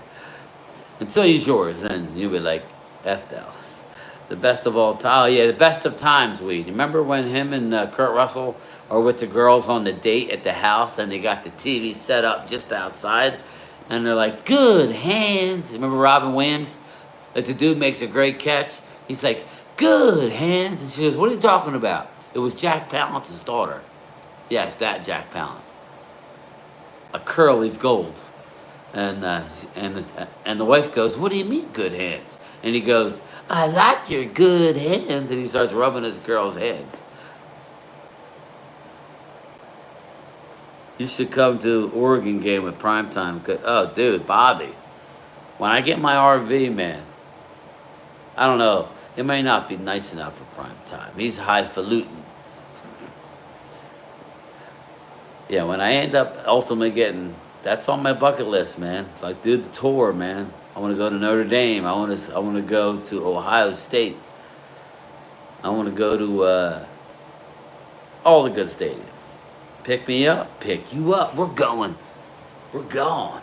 Until he's yours, then you'll be like, F Dallas. The best of all time. Oh, yeah, the best of times, Weed. Remember when him and Kurt Russell are with the girls on the date at the house and they got the TV set up just outside? And they're like, good hands. Remember Robin Williams? Like the dude makes a great catch. He's like, good hands. And she goes, what are you talking about? It was Jack Palance's daughter. Yes, that Jack Palance. A curly's gold. And the wife goes, what do you mean good hands? And he goes, I like your good hands. And he starts rubbing his girl's hands. You should come to Oregon game with primetime. Oh, dude, Bobby. When I get my RV, man, I don't know. It may not be nice enough for primetime. He's highfalutin. Yeah, when I end up ultimately getting, that's on my bucket list, man. It's like, do the tour, man. I want to go to Notre Dame. I want to go to Ohio State. I want to go to all the good stadiums. Pick me up. Pick you up. We're going. We're gone.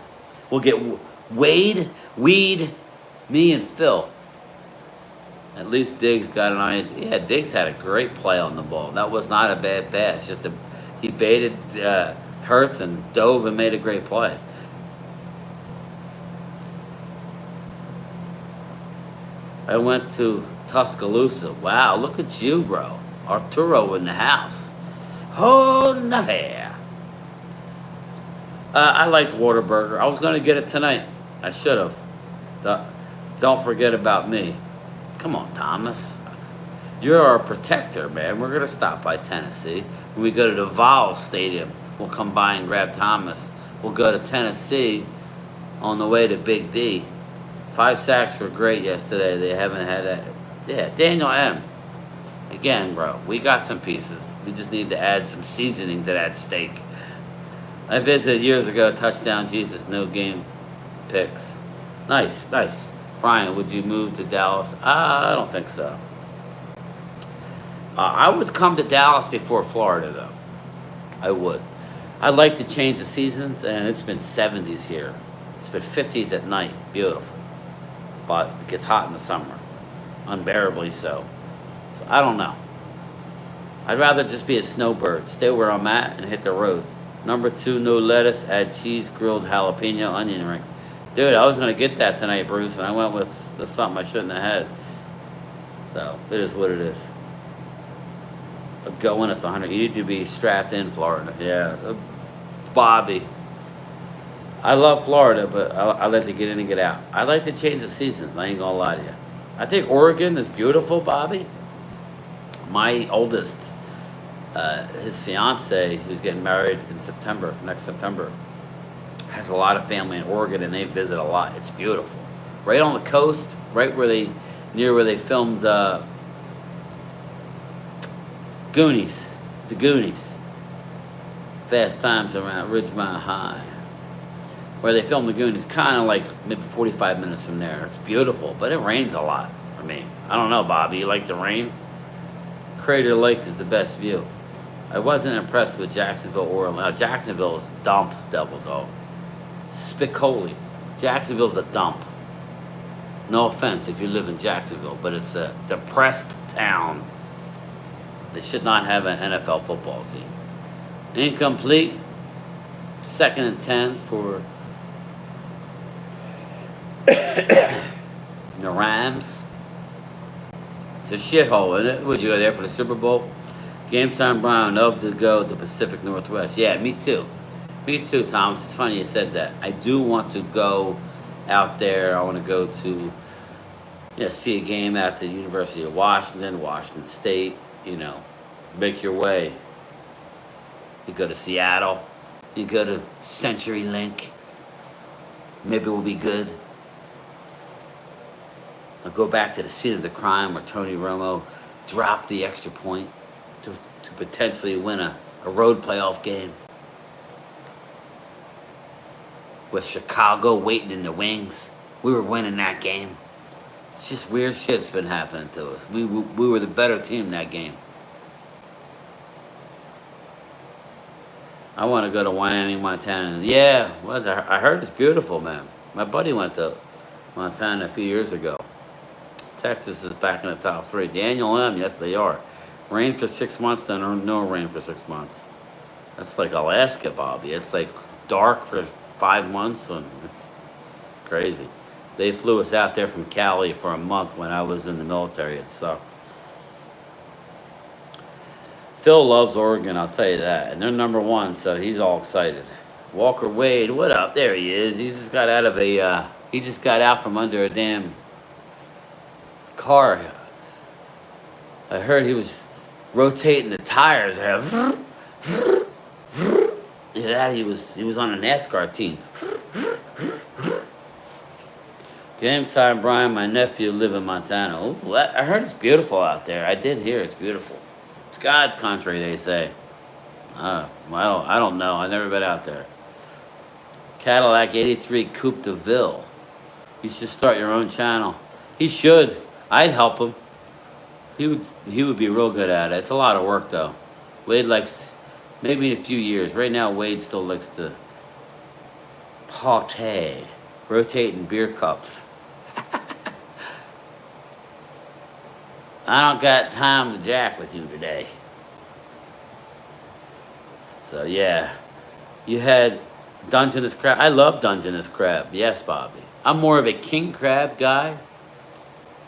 We'll get Wade, Weed, me, and Phil. At least Diggs got an idea. Yeah, Diggs had a great play on the ball. That was not a bad pass. He baited Hurts and dove and made a great play. I went to Tuscaloosa. Wow, look at you, bro. Arturo in the house. Oh, not there. I liked Whataburger. I was going to get it tonight. I should have. Don't forget about me. Come on, Thomas. You're our protector, man. We're going to stop by Tennessee. When we go to the Vols Stadium, we'll come by and grab Thomas. We'll go to Tennessee on the way to Big D. 5 sacks were great yesterday. They haven't had that. Yeah, Daniel M. Again, bro, we got some pieces. We just need to add some seasoning to that steak. I visited years ago, touchdown Jesus, no game picks. Nice. Brian, would you move to Dallas? I don't think so. I would come to Dallas before Florida, though. I would. I'd like to change the seasons, and it's been 70s here. It's been 50s at night. Beautiful. But it gets hot in the summer. Unbearably so. So I don't know. I'd rather just be a snowbird. Stay where I'm at and hit the road. Number 2, no lettuce, add cheese, grilled jalapeno, onion rings. Dude, I was going to get that tonight, Bruce, and I went with something I shouldn't have had. So, it is what it is. Go when it's 100. You need to be strapped in Florida. Yeah. Bobby. I love Florida, but I like to get in and get out. I like to change the seasons. I ain't going to lie to you. I think Oregon is beautiful, Bobby. My oldest, his fiance, who's getting married in September, next September, has a lot of family in Oregon, and they visit a lot. It's beautiful. Right on the coast, right near where they filmed Goonies, the Goonies. Fast Times around Ridgemont High. Where they filmed the Goonies, kind of like maybe 45 minutes from there. It's beautiful, but it rains a lot for me. I don't know, Bobby, you like the rain? Crater Lake is the best view. I wasn't impressed with Jacksonville or Orlando. Jacksonville is dump, Devil Dog. Spicoli. Jacksonville's a dump. No offense if you live in Jacksonville, but it's a depressed town. They should not have an NFL football team. Incomplete. 2nd and 10 for the Rams. It's a shithole, isn't it? Would you go there for the Super Bowl? Game time, Brown. Love to go to Pacific Northwest. Yeah, me too. Me too, Thomas. It's funny you said that. I do want to go out there. I want to go to Yeah, see a game at the University of Washington, Washington State, you know, make your way. You go to Seattle, you go to CenturyLink, maybe we'll be good. I'll go back to the scene of the crime where Tony Romo dropped the extra point to potentially win a road playoff game. With Chicago waiting in the wings. We were winning that game. It's just weird shit's been happening to us. We were the better team that game. I want to go to Wyoming, Montana. Yeah, I heard it's beautiful, man. My buddy went to Montana a few years ago. Texas is back in the top 3. Daniel M., yes, they are. Rain for 6 months, then no rain for 6 months. That's like Alaska, Bobby. It's like dark for 5 months, and it's crazy. They flew us out there from Cali for a month when I was in the military. It sucked. Phil loves Oregon, I'll tell you that. And they're number 1, so he's all excited. Walker Wade, what up? There he is. He just got out of he just got out from under a damn car. I heard he was rotating the tires. Yeah, he was on a NASCAR team. Game time, Brian. My nephew live in Montana. Ooh, I heard it's beautiful out there. I did hear it's beautiful. It's God's country, they say. I don't know. I've never been out there. Cadillac 83 Coupe de Ville. You should start your own channel. He should. I'd help him. He would be real good at it. It's a lot of work though. Wade likes, maybe in a few years. Right now, Wade still likes to party, rotating beer cups. I don't got time to jack with you today. So yeah, you had Dungeness crab. I love Dungeness crab. Yes, Bobby. I'm more of a king crab guy.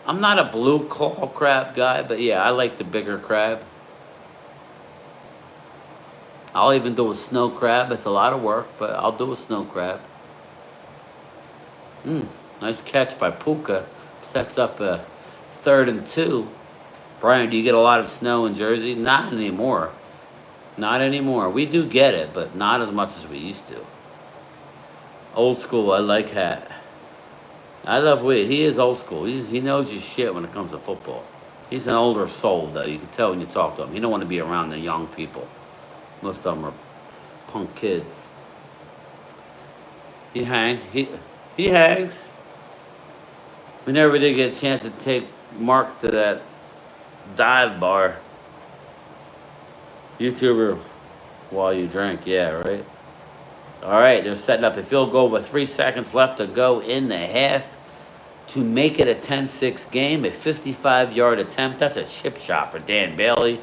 I'm not a blue claw crab guy, but yeah, I like the bigger crab. I'll even do a snow crab. It's a lot of work, but I'll do a snow crab. Nice catch by Puka. Sets up a 3rd and 2. Brian, do you get a lot of snow in Jersey? Not anymore. Not anymore. We do get it, but not as much as we used to. Old school, I like that. I love Wade. He is old school. He knows his shit when it comes to football. He's an older soul, though. You can tell when you talk to him. He don't want to be around the young people. Most of them are punk kids. He hangs. We never did get a chance to take Mark to that dive bar. YouTuber while you drink. Yeah, right? All right, they're setting up a field goal with 3 seconds left to go in the half to make it a 10-6 game, a 55-yard attempt. That's a chip shot for Dan Bailey,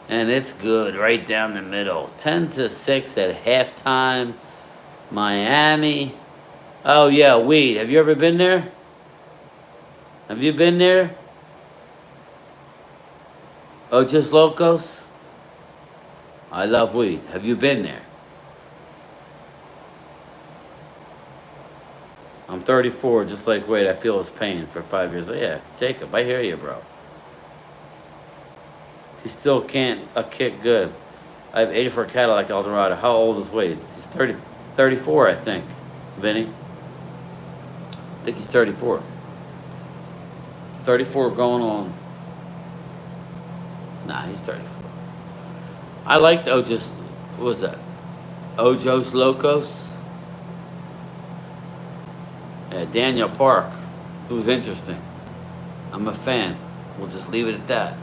and it's good right down the middle. 10-6 at halftime. Miami. Oh, yeah, Weed. Have you ever been there? Have you been there? Ojos Locos? I love weed. Have you been there? I'm 34, just like Wade. I feel his pain for 5 years. Yeah, Jacob, I hear you, bro. He still can't kick good. I have 84 Cadillac Eldorado. How old is Wade? He's 34, I think. Vinny? I think he's 34. 34 going on. Nah, he's 34. I liked Ojos. What was that? Ojos Locos? Yeah, Daniel Park, who's interesting. I'm a fan. We'll just leave it at that.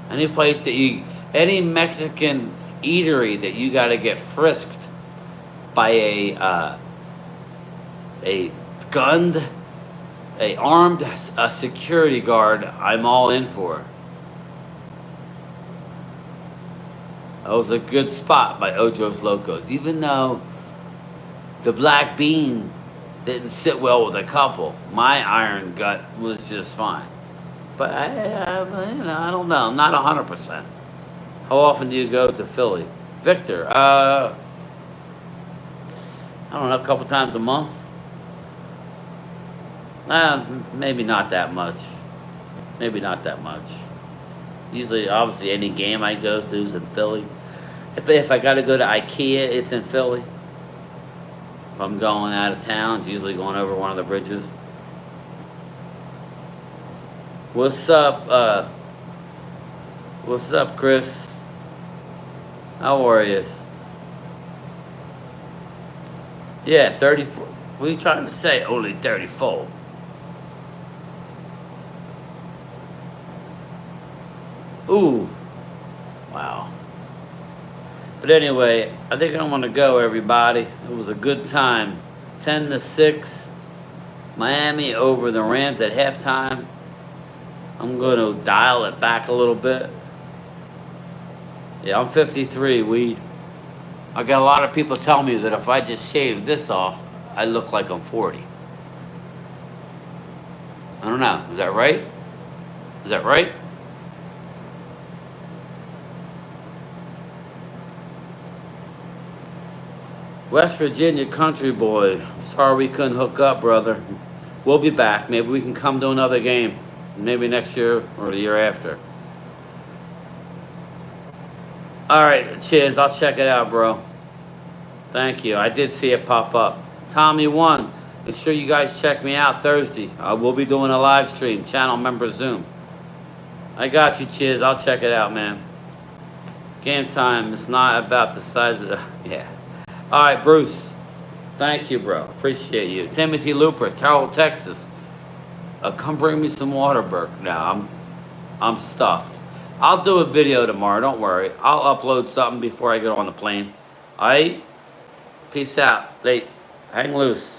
Any place to eat, any Mexican eatery that you got to get frisked by a armed security guard, I'm all in for. That was a good spot by Ojos Locos, even though the black bean didn't sit well with a couple. My iron gut was just fine. But I don't know. I'm not 100%. How often do you go to Philly? Victor, I don't know, a couple times a month. Maybe not that much. Maybe not that much. Usually, obviously, any game I go to is in Philly. If I got to go to IKEA, it's in Philly. If I'm going out of town, it's usually going over one of the bridges. What's up? What's up, Chris? How are you? Yeah, 34. What are you trying to say? Only 34. Ooh. Wow. But anyway, I think I'm going to go, everybody. It was a good time. 10-6. Miami over the Rams at halftime. I'm going to dial it back a little bit. Yeah, I'm 53, weed. I got a lot of people tell me that if I just shave this off, I look like I'm 40. I don't know. Is that right? Is that right? West Virginia country boy. Sorry we couldn't hook up, brother. We'll be back. Maybe we can come to another game. Maybe next year or the year after. All right, cheers. I'll check it out, bro. Thank you. I did see it pop up. Tommy1, make sure you guys check me out Thursday. I will be doing a live stream. Channel member Zoom. I got you, cheers. I'll check it out, man. Game time. It's not about the size of the... Yeah. All right, Bruce. Thank you, bro. Appreciate you. Timothy Looper, Terrell, Texas. Come bring me some water, Burke. No, I'm stuffed. I'll do a video tomorrow. Don't worry. I'll upload something before I get on the plane. All right? Peace out. Hang loose.